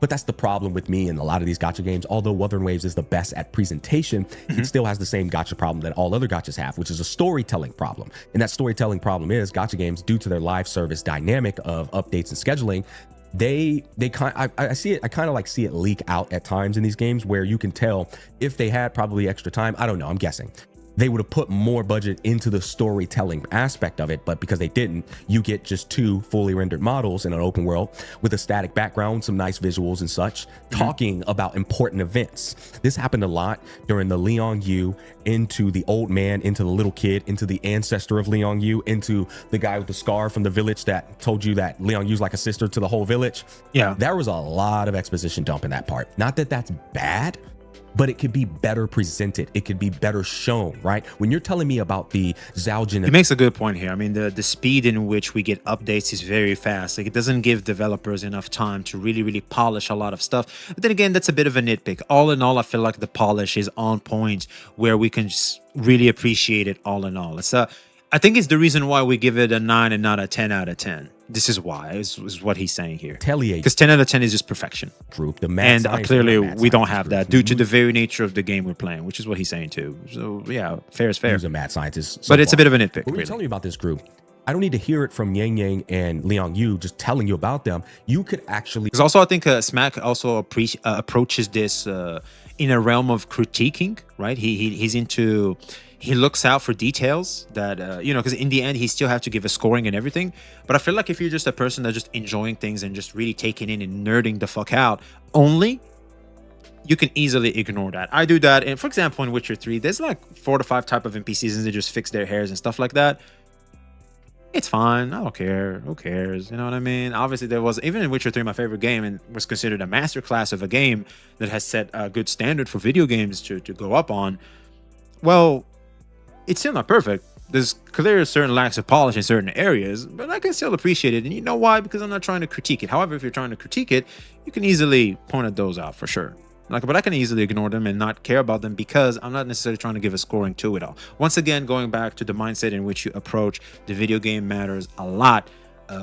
But that's the problem with me in a lot of these gacha games. Although Wuthering Waves is the best at presentation, it still has the same gacha problem that all other gachas have, which is a storytelling problem. And that storytelling problem is gacha games, due to their live service dynamic of updates and scheduling, I see it. I kind of like see it leak out at times in these games where you can tell if they had probably extra time. I don't know. I'm guessing they would have put more budget into the storytelling aspect of it, but because they didn't, you get just 2 fully rendered models in an open world with a static background, some nice visuals and such, talking about important events. This happened a lot during the Leon Yu into the old man, into the little kid, into the ancestor of Leon Yu, into the guy with the scar from the village that told you that Leon Yu's like a sister to the whole village. Yeah. There was a lot of exposition dump in that part. Not that that's bad, but it could be better presented. It could be better shown, right? When you're telling me about the Zhaojin... He makes a good point here. I mean, the speed in which we get updates is very fast. Like, it doesn't give developers enough time to really polish a lot of stuff. But then again, that's a bit of a nitpick. All in all, I feel like the polish is on point where we can just really appreciate it all in all. It's I think it's the reason why we give it a 9 and not a 10 out of 10. This is why, is what he's saying here. Because 10 out of 10 is just perfection. Group, the and clearly we don't have that due to the very nature of the game we're playing, which is what he's saying too. So yeah, fair is fair. He's a mad scientist. But it's a bit of a nitpick. When you're telling me about this group, I don't need to hear it from Yang Yang and Liang Yu just telling you about them. You could actually... Because also I think Smack also approaches this in a realm of critiquing, right? He's into... He looks out for details that, because in the end, he still have to give a scoring and everything. But I feel like if you're just a person that's just enjoying things and just really taking in and nerding the fuck out only, you can easily ignore that. I do that. And for example, in Witcher 3, there's like 4 to 5 type of NPCs and they just fix their hairs and stuff like that. It's fine. I don't care. Who cares? You know what I mean? Obviously, there was, even in Witcher 3, my favorite game, and was considered a masterclass of a game that has set a good standard for video games to go up on. Well, it's still not perfect. There's clear certain lacks of polish in certain areas, but I can still appreciate it. And you know why? Because I'm not trying to critique it. However, if you're trying to critique it, you can easily point at those out for sure. But I can easily ignore them and not care about them because I'm not necessarily trying to give a scoring to it all. Once again, going back to the mindset in which you approach the video game matters a lot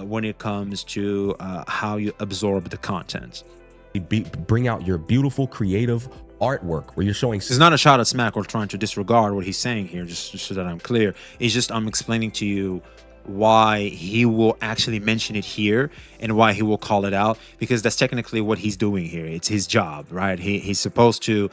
when it comes to how you absorb the content. Bring out your beautiful, creative artwork where you're showing... It's not a shot at Smack or trying to disregard what he's saying here, just so that I'm clear. It's just I'm explaining to you why he will actually mention it here and why he will call it out, because that's technically what he's doing here. It's his job, right? He's supposed to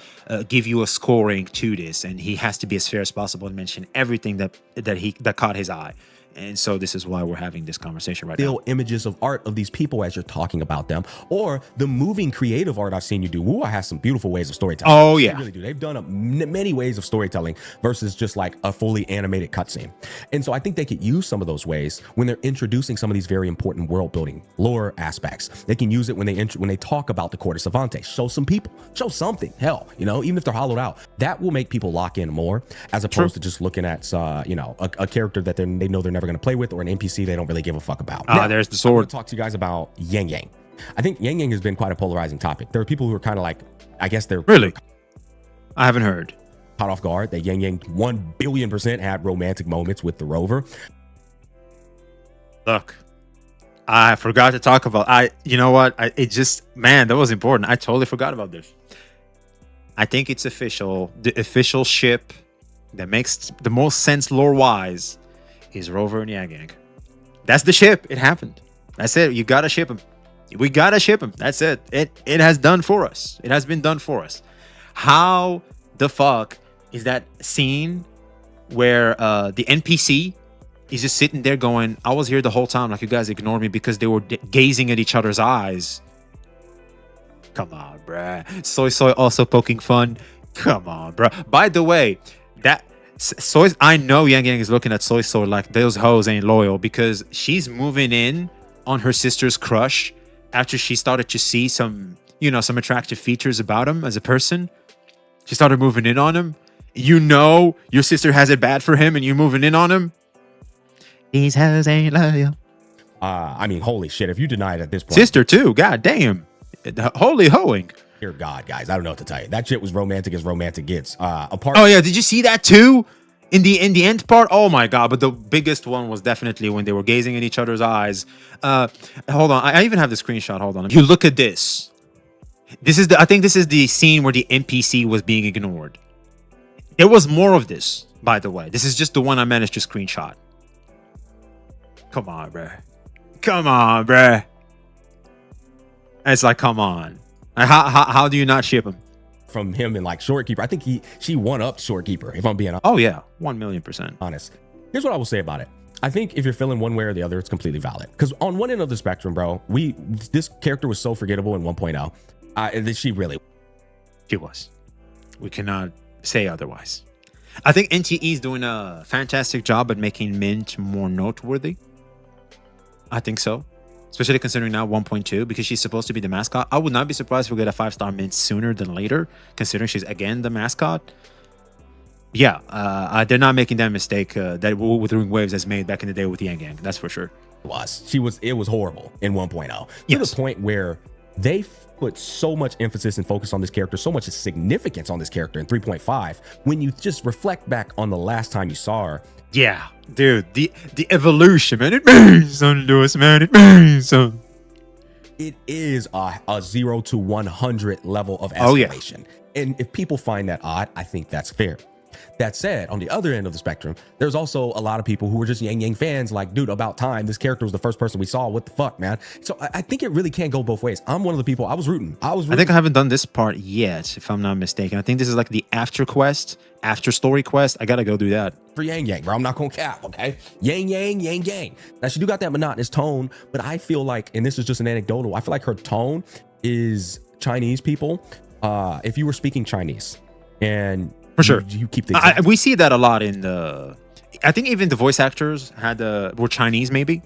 give you a scoring to this, and he has to be as fair as possible and mention everything that caught his eye. And so this is why we're having this conversation right now. Still images of art of these people as you're talking about them, or the moving creative art I've seen you do. Woo, I have some beautiful ways of storytelling. Oh yeah, they really do. They've done many ways of storytelling versus just like a fully animated cutscene. And so I think they could use some of those ways when they're introducing some of these very important world building lore aspects. They can use it when they talk about the Court of Cervantes. Show some people, show something. Hell, even if they're hollowed out, that will make people lock in more as opposed to just looking at a character that they know they're never going to play with, or an NPC they don't really give a fuck about. Now, there's the sword. I want to talk to you guys about Yang Yang. I think Yang Yang has been quite a polarizing topic. There are people who are kind of like, I guess they're really, I haven't heard, caught off guard that Yang Yang 1 billion% had romantic moments with the Rover. Look, I forgot to talk about, you know what? Man, that was important. I totally forgot about this. I think it's official. The official ship that makes the most sense lore-wise is Rover and Yang Yang. That's the ship. It happened. That's it. You gotta ship him. We gotta ship him. That's it. It has done for us. It has been done for us. How the fuck is that scene where the NPC is just sitting there going, I was here the whole time, like you guys ignored me because they were gazing at each other's eyes. Come on, bruh. Soy also poking fun. Come on, bruh. By the way, I know Yang Yang is looking at Soy like those hoes ain't loyal, because she's moving in on her sister's crush after she started to see some attractive features about him as a person. She started moving in on him. Your sister has it bad for him and you're moving in on him. These hoes ain't loyal. I mean, holy shit. If you deny it at this point. Sister too, god damn. Holy hoeing. Dear God, guys, I don't know what to tell you. That shit was romantic as romantic gets. Oh yeah, did you see that too? In the end part? Oh my god! But the biggest one was definitely when they were gazing in each other's eyes. Hold on, I even have the screenshot. Hold on. If you look at this, I think this is the scene where the NPC was being ignored. There was more of this, by the way. This is just the one I managed to screenshot. Come on, bruh. Come on, bruh. It's like, come on. How do you not ship him? From him and like Shorekeeper. I think she one up Shorekeeper, if I'm being honest. Oh yeah, 1,000,000%. Honest. Here's what I will say about it. I think if you're feeling one way or the other, it's completely valid. Because on one end of the spectrum, bro, this character was so forgettable in 1.0. She was. We cannot say otherwise. I think NTE is doing a fantastic job at making Mint more noteworthy. I think so. Especially considering now 1.2, because she's supposed to be the mascot. I would not be surprised if we get a 5-star Mint sooner than later, considering she's again the mascot. Yeah, they're not making that mistake that Wuthering Waves has made back in the day with Yang Yang. That's for sure. It was horrible in 1.0 to the point where they put so much emphasis and focus on this character, so much significance on this character in 3.5. When you just reflect back on the last time you saw her. Yeah, dude, the evolution, man, it means something to us, man. It means something. It is a 0 to 100 level of escalation. And if people find that odd, I think that's fair. That said, on the other end of the spectrum, there's also a lot of people who are just Yang Yang fans. Like, dude, about time. This character was the first person we saw. What the fuck, man? So I think it really can go both ways. I'm one of the people. I was rooting. I think I haven't done this part yet, if I'm not mistaken. I think this is like the after story quest. I gotta go do that. For Yang Yang, bro. I'm not gonna cap, okay? Yang Yang, Yang Yang. Now, she do got that monotonous tone, but I feel like, and this is just an anecdotal, I feel like her tone is Chinese people. If you were speaking Chinese and for sure, you keep the we see that a lot in the. I think even the voice actors were Chinese, maybe.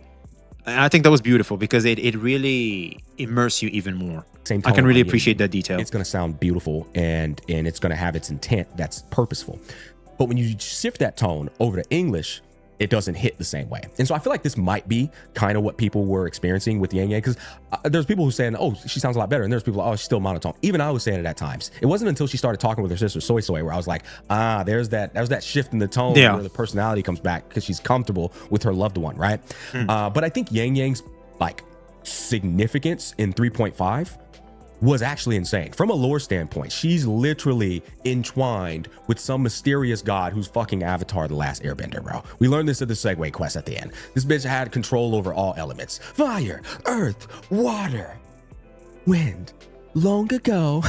And I think that was beautiful because it really immerses you even more. Same tone, I can really appreciate that detail. It's going to sound beautiful and it's going to have its intent that's purposeful. But when you shift that tone over to English, it doesn't hit the same way. And so I feel like this might be kind of what people were experiencing with Yang Yang, because there's people who saying, oh, she sounds a lot better. And there's people, oh, she's still monotone. Even I was saying it at times. It wasn't until she started talking with her sister Soy Soy where I was like, there's that shift in the tone where the personality comes back because she's comfortable with her loved one, right? But I think Yang Yang's like significance in 3.5 was actually insane. From a lore standpoint, she's literally entwined with some mysterious god who's fucking Avatar the Last Airbender, bro. We learned this at the Segway quest at the end. This bitch had control over all elements. Fire, earth, water, wind. Long ago.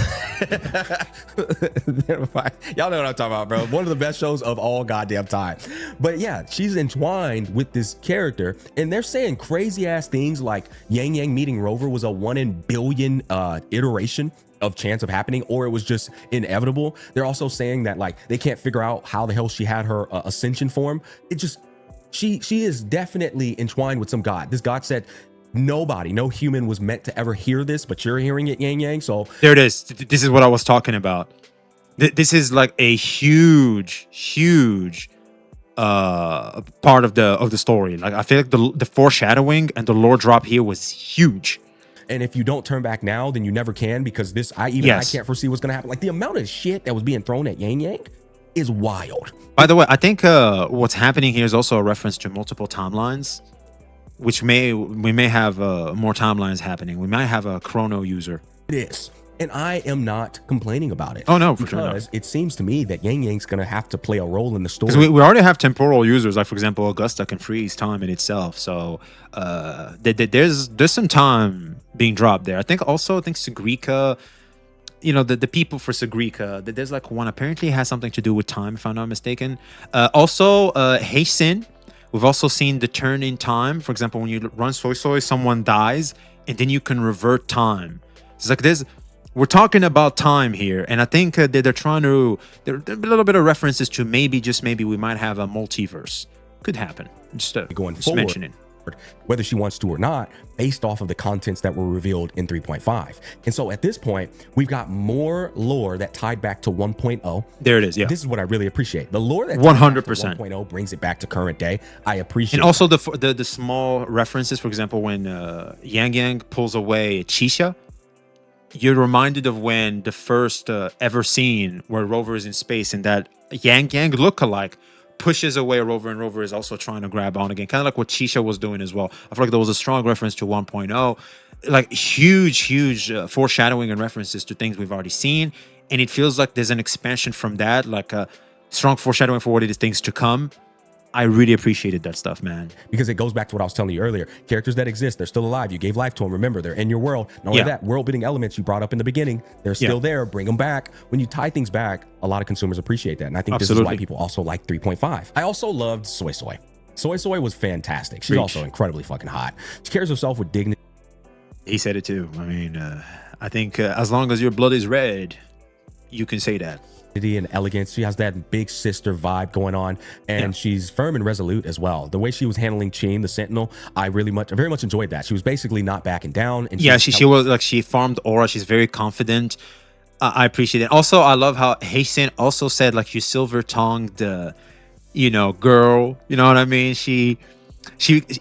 Y'all know what I'm talking about, bro. One of the best shows of all goddamn time. But yeah, she's entwined with this character, and they're saying crazy ass things like Yang Yang meeting Rover was a 1 in billion iteration of chance of happening, or it was just inevitable. They're also saying that like they can't figure out how the hell she had her ascension form. It just she is definitely entwined with some god. This god said no human was meant to ever hear this, but you're hearing it, Yang Yang. So there it is. This is what I was talking about. This is like a huge part of the story. Like I feel like the foreshadowing and the lore drop here was huge. And if you don't turn back now, then you never can, because I can't foresee what's gonna happen. Like the amount of shit that was being thrown at Yang Yang is wild. By the way, I think what's happening here is also a reference to multiple timelines. Which we may have more timelines happening. We might have a chrono user. It is. And I am not complaining about it. Oh, no, for because sure it seems to me that Yang Yang's going to have to play a role in the story. Because we already have temporal users. Like, for example, Augusta can freeze time in itself. So there's some time being dropped there. I think Sagrika, the people for Sagrika, there's like one apparently has something to do with time, if I'm not mistaken. Also, Heisin. We've also seen the turn in time. For example, when you run Soy Soy, someone dies, and then you can revert time. It's like we're talking about time here, and I think they're trying to. There a little bit of references to maybe we might have a multiverse. Could happen. Just going forward, mentioning. Whether she wants to or not, based off of the contents that were revealed in 3.5. And so at this point, we've got more lore that tied back to 1.0. There it is, yeah. This is what I really appreciate. The lore that 100% 1.0 brings it back to current day. I appreciate it. And also the small references, for example, when Yang Yang pulls away Chisha, you're reminded of when the first ever scene where Rover is in space and that Yang Yang lookalike pushes away Rover, and Rover is also trying to grab on again, kind of like what Chisha was doing as well. I feel like there was a strong reference to 1.0. like huge foreshadowing and references to things we've already seen, and it feels like there's an expansion from that, like a strong foreshadowing for what it is things to come. I really appreciated that stuff, man. Because it goes back to what I was telling you earlier. Characters that exist, they're still alive. You gave life to them. Remember, they're in your world. Not only that, world-building elements you brought up in the beginning, they're still there. Bring them back. When you tie things back, a lot of consumers appreciate that. And I think this is why people also like 3.5. I also loved Soy Soy. Soy Soy was fantastic. She's also incredibly fucking hot. She carries herself with dignity. He said it too. I mean, I think as long as your blood is red, you can say that. And elegance. She has that big sister vibe going on, and she's firm and resolute as well. The way she was handling Chin, the Sentinel, I very much enjoyed that. She was basically not backing down. And she was like, she farmed aura. She's very confident. I appreciate it. Also, I love how Hasten also said, like, you silver-tongued, girl. You know what I mean? She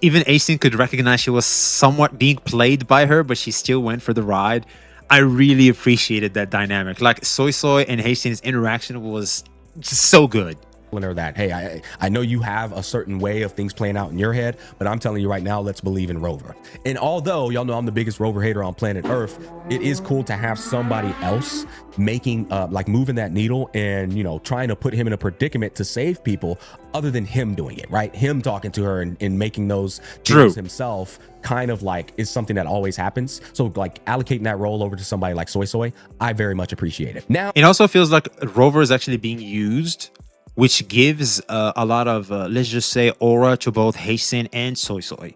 even Hasten could recognize she was somewhat being played by her, but she still went for the ride. I really appreciated that dynamic. Like, Soy Soy and Hasten's interaction was just so good. Her that, hey, I know you have a certain way of things playing out in your head, but I'm telling you right now, let's believe in Rover. And although y'all know I'm the biggest Rover hater on planet Earth, it is cool to have somebody else making like moving that needle and, you know, trying to put him in a predicament to save people other than him doing it, right? Him talking to her and making those deals himself kind of like is something that always happens. So like allocating that role over to somebody like Soy Soy, I very much appreciate it. Now, it also feels like Rover is actually being used, which gives a lot of, let's just say, aura to both Hasten and Soy Soy.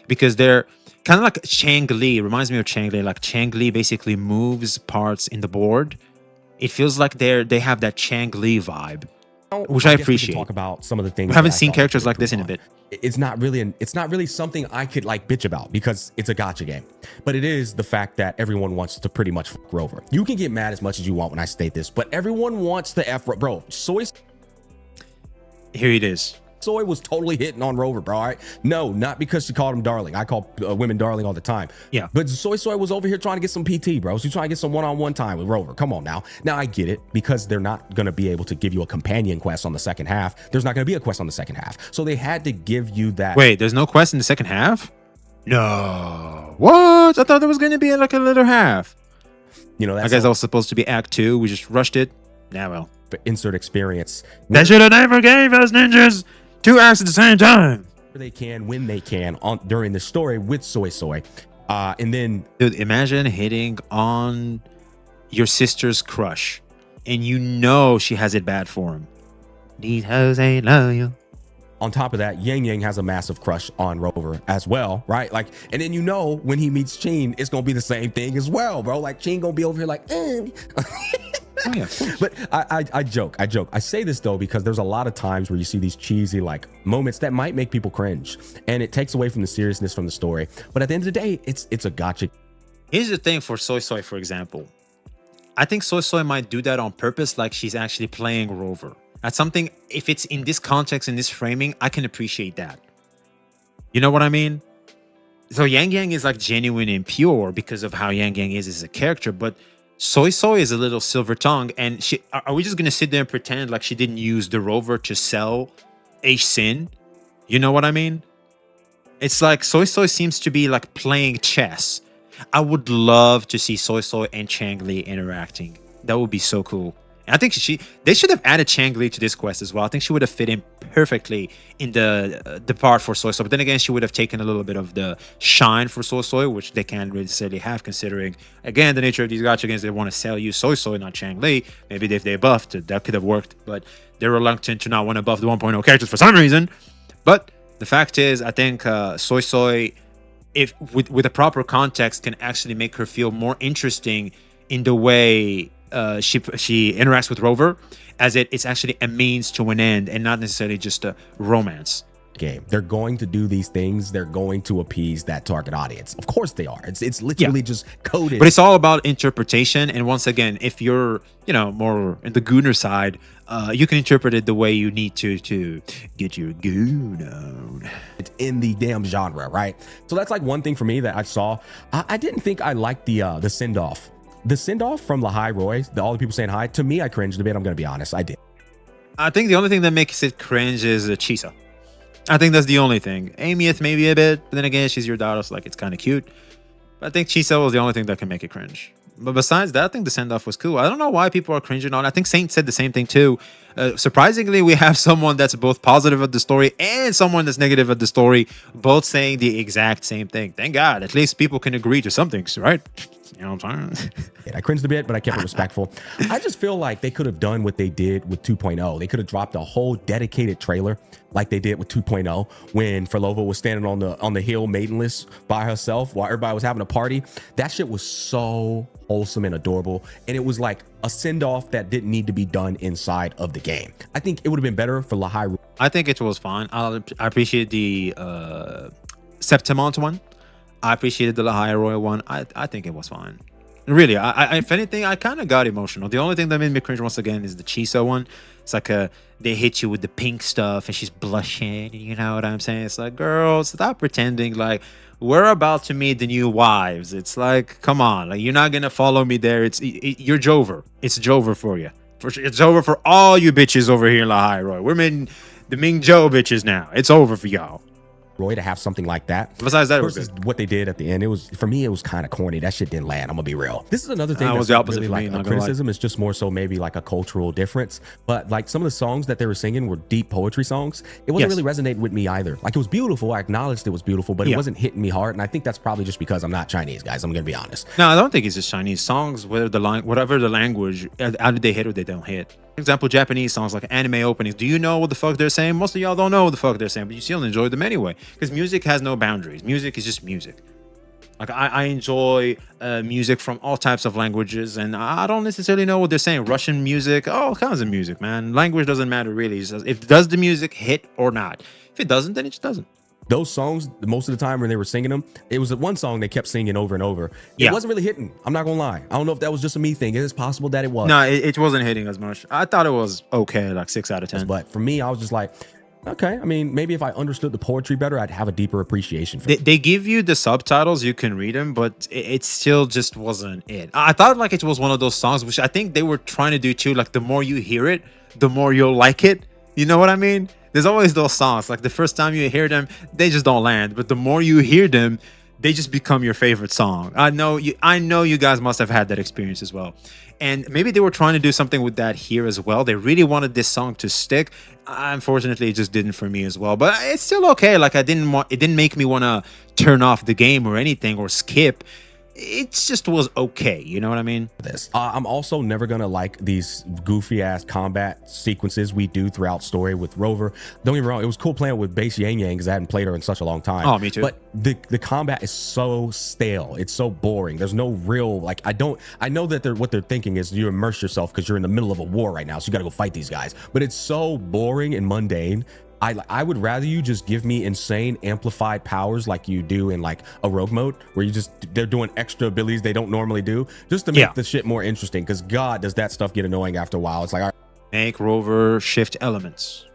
Because they're kind of like Chang Li. Reminds me of Chang Li. Like, Chang Li basically moves parts in the board. It feels like they have that Chang Li vibe, which I appreciate. Talk about some of the things we haven't seen characters like this in a bit. It's not really something I could like bitch about because it's a gacha game, but it is the fact that everyone wants to pretty much fuck Rover. You can get mad as much as you want when I state this, but everyone wants the F, bro. Here it is. Soy was totally hitting on Rover, bro. All right. No, not because she called him darling. I call women darling all the time. Yeah. But Soy was over here trying to get some PT, bro. She's trying to get some one-on-one time with Rover. Come on now. Now I get it because they're not going to be able to give you a companion quest on the second half. There's not going to be a quest on the second half. So they had to give you that. Wait, there's no quest in the second half? No. What? I thought there was going to be like a little half. You know, I guess that was supposed to be Act 2. We just rushed it. Nah, well. Insert experience. They should have never gave us ninjas 2 acts at the same time. They can when they can during the story with Soy. And then, dude, imagine hitting on your sister's crush and you know she has it bad for him. These hoes ain't loyal. On top of that, Yang has a massive crush on Rover as well, right? Like, and then you know when he meets Chin, it's gonna be the same thing as well, bro. Like, Chin gonna be over here like, Oh, yeah. But I joke. I say this though because there's a lot of times where you see these cheesy like moments that might make people cringe, and it takes away from the seriousness from the story. But at the end of the day, it's a gacha. Here's the thing for Soy Soy, for example. I think Soy Soy might do that on purpose, like she's actually playing Rover. That's something, if it's in this context, in this framing, I can appreciate that. You know what I mean? So Yang Yang is like genuine and pure because of how Yang Yang is as a character, but Soy Soy is a little silver tongue, and are we just gonna sit there and pretend like she didn't use the Rover to sell a sin? You know what I mean? It's like Soy Soy seems to be like playing chess. I would love to see Soy Soy and Chang Li interacting. That would be so cool. And I think they should have added Chang Li to this quest as well. I think she would have fit in perfectly in the part for Soy Soy. But then again, she would have taken a little bit of the shine for Soy Soy, which they can't really necessarily have, considering, again, the nature of these gacha games. They want to sell you Soy Soy, not Chang Li. Maybe if they buffed it, that could have worked. But they're reluctant to not want to buff the 1.0 characters for some reason. But the fact is, I think Soy Soy, if with a proper context, can actually make her feel more interesting in the way she interacts with Rover, as it's actually a means to an end and not necessarily just a romance game. They're going to do these things. They're going to appease that target audience. Of course they are. It's literally just coded. But it's all about interpretation. And once again, if you're, more in the gooner side, you can interpret it the way you need to get your goon on. It's in the damn genre, right? So that's like one thing for me that I saw. I didn't think I liked the send-off. The send-off from Lahai Roy, all the people saying hi, to me, I cringed a bit. I'm going to be honest. I did. I think the only thing that makes it cringe is Chisa. I think that's the only thing. Amyth maybe a bit, but then again, she's your daughter, so like it's kind of cute. But I think Chiso was the only thing that can make it cringe. But besides that, I think the send-off was cool. I don't know why people are cringing on it. I think Saint said the same thing too. Surprisingly, we have someone that's both positive at the story and someone that's negative at the story, both saying the exact same thing. Thank God. At least people can agree to some things, right? You know what I'm saying? I cringed a bit, but I kept it respectful. I just feel like they could have done what they did with 2.0. They could have dropped a whole dedicated trailer like they did with 2.0 when Frolova was standing on the hill maidenless by herself while everybody was having a party. That shit was so wholesome and adorable, and it was like a send-off that didn't need to be done inside of the game. I think it would have been better for Lahai. I think it was fine. I appreciate the Septimont one. I appreciated the Lahai Royal one. I think it was fine. Really, if anything, I kind of got emotional. The only thing that made me cringe once again is the Chiso one. It's like they hit you with the pink stuff and she's blushing. You know what I'm saying? It's like, girl, stop pretending like we're about to meet the new wives. It's like, come on, like you're not gonna follow me there. You're Jover. It's Jover for you. It's over for all you bitches over here in Lahai Roy. We're in the Ming Joe bitches now. It's over for y'all. Roy to have something like that. Besides that, versus what they did at the end, it was, for me, it was kind of corny. That shit didn't land. I'm gonna be real. This is another thing that that's was the opposite really for like me, a criticism. It's just more so maybe like a cultural difference. But like some of the songs that they were singing were deep poetry songs. It wasn't really resonating with me either. Like it was beautiful. I acknowledged it was beautiful, but it wasn't hitting me hard. And I think that's probably just because I'm not Chinese, guys. I'm gonna be honest. No, I don't think it's just Chinese songs. Whatever the language, either they hit or they don't hit. For example, Japanese songs like anime openings. Do you know what the fuck they're saying? Most of y'all don't know what the fuck they're saying, but you still enjoy them anyway. Because music has no boundaries. Music is just music. Like I enjoy music from all types of languages, and I don't necessarily know what they're saying. Russian music, all kinds of music, man. Language doesn't matter really. It's just, does the music hit or not? If it doesn't, then it just doesn't. Those songs, most of the time when they were singing them, it was one song they kept singing over and over. It wasn't really hitting. I'm not gonna lie. I don't know if that was just a me thing. It is possible that it was. No, it wasn't hitting as much. I thought it was okay, like 6 out of 10. But for me, I was just like, okay. I mean, maybe if I understood the poetry better, I'd have a deeper appreciation for it. They give you the subtitles, you can read them, but it still just wasn't it. I thought like it was one of those songs, which I think they were trying to do too. Like the more you hear it, the more you'll like it. You know what I mean? There's always those songs, like the first time you hear them, they just don't land. But the more you hear them, they just become your favorite song. I know you guys must have had that experience as well. And maybe they were trying to do something with that here as well. They really wanted this song to stick. Unfortunately, it just didn't for me as well. But it's still okay. Like it didn't make me want to turn off the game or anything or skip. It just was okay. You know what I mean? I'm also never gonna like these goofy ass combat sequences we do throughout story with Rover. Don't get me wrong, it was cool playing with Base Yang Yang because I hadn't played her in such a long time. Oh, me too. But the combat is so stale. It's so boring. There's no real like. I know that what they're thinking is you immerse yourself because you're in the middle of a war right now, so you got to go fight these guys. But it's so boring and mundane. I would rather you just give me insane amplified powers like you do in like a rogue mode where they're doing extra abilities they don't normally do just to make the shit more interesting, because God, does that stuff get annoying after a while. It's like, all right. Make Rover shift elements.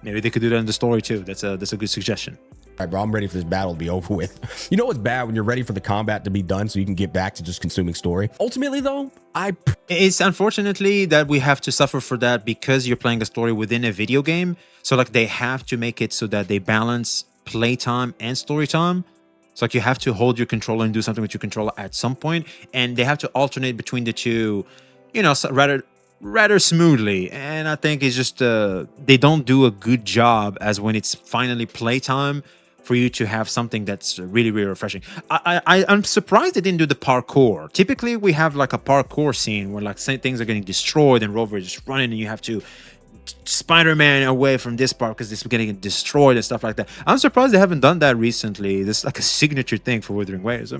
Maybe they could do that in the story too. That's a good suggestion. All right, bro, I'm ready for this battle to be over with. You know what's bad? When you're ready for the combat to be done so you can get back to just consuming story. Ultimately, though, it's unfortunately that we have to suffer for that because you're playing a story within a video game. So like they have to make it so that they balance playtime and story time. It's like you have to hold your controller and do something with your controller at some point, and they have to alternate between the two, you know, rather smoothly. And I think it's just they don't do a good job as when it's finally playtime for you to have something that's really, really refreshing. I'm surprised they didn't do the parkour. Typically, we have like a parkour scene where like things are getting destroyed and Rover is just running and you have to Spider-Man away from this part because this is getting destroyed and stuff like that. I'm surprised they haven't done that recently. This is like a signature thing for Wuthering Waves.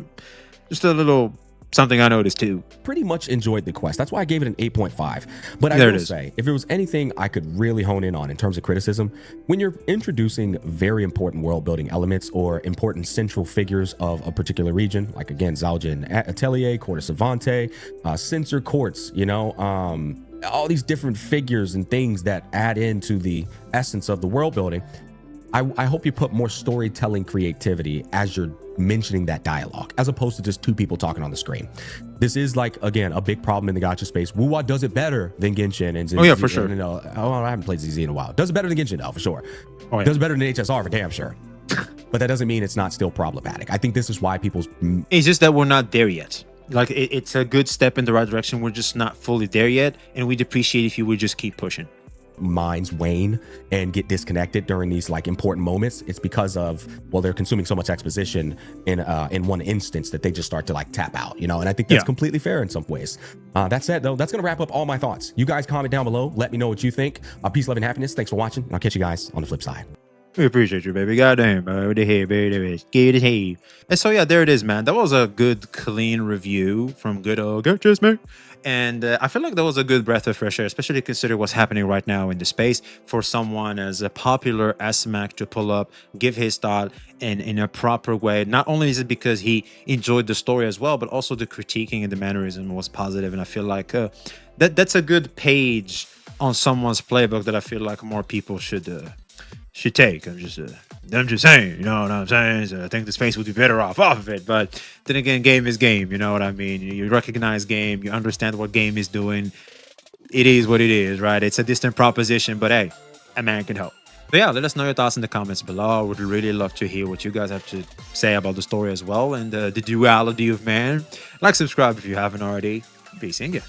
Just a little something I noticed too. Pretty much enjoyed the quest. That's why I gave it an 8.5. But I will say, if it was anything I could really hone in on in terms of criticism, when you're introducing very important world building elements or important central figures of a particular region, like again, Zhaojin Atelier, Court of Savante, Censor Courts, you know, all these different figures and things that add into the essence of the world building, I hope you put more storytelling creativity as you're mentioning that dialogue, as opposed to just two people talking on the screen. This is like, again, a big problem in the gacha space. Wuwa does it better than Genshin. And oh yeah, for sure. I haven't played ZZ in a while. Does it better than Genshin, though, for sure. Oh, yeah. Does it better than HSR, for damn sure. but that doesn't mean it's not still problematic. I think this is why people's It's just that we're not there yet. Like it's a good step in the right direction. We're just not fully there yet, and we'd appreciate if you would just keep pushing. minds wane and get disconnected during these like important moments. It's because of, well, they're consuming so much exposition in one instance that they just start to like tap out, you know. And I think that's completely fair in some ways. That said, though, that's gonna wrap up all my thoughts. You guys comment down below, let me know what you think. Peace, love, and happiness. Thanks for watching, and I'll catch you guys on the flip side. We appreciate you, baby. Goddamn, bro. And so yeah, there it is, man. That was a good, clean review from good old Gacha me. And I feel like that was a good breath of fresh air, especially considering what's happening right now in the space, for someone as a popular as Mac to pull up, give his thought in a proper way. Not only is it because he enjoyed the story as well, but also the critiquing and the mannerism was positive. And I feel like that's a good page on someone's playbook that I feel like more people should take. I'm just saying, you know what I'm saying? So I think the space would be better off of it. But then again, game is game, you know what I mean? You recognize game, you understand what game is doing. It is what it is, right? It's a distant proposition, but hey, a man can help. But yeah, let us know your thoughts in the comments below. I would really love to hear what you guys have to say about the story as well, and the duality of man. Like, subscribe if you haven't already. Peace and good.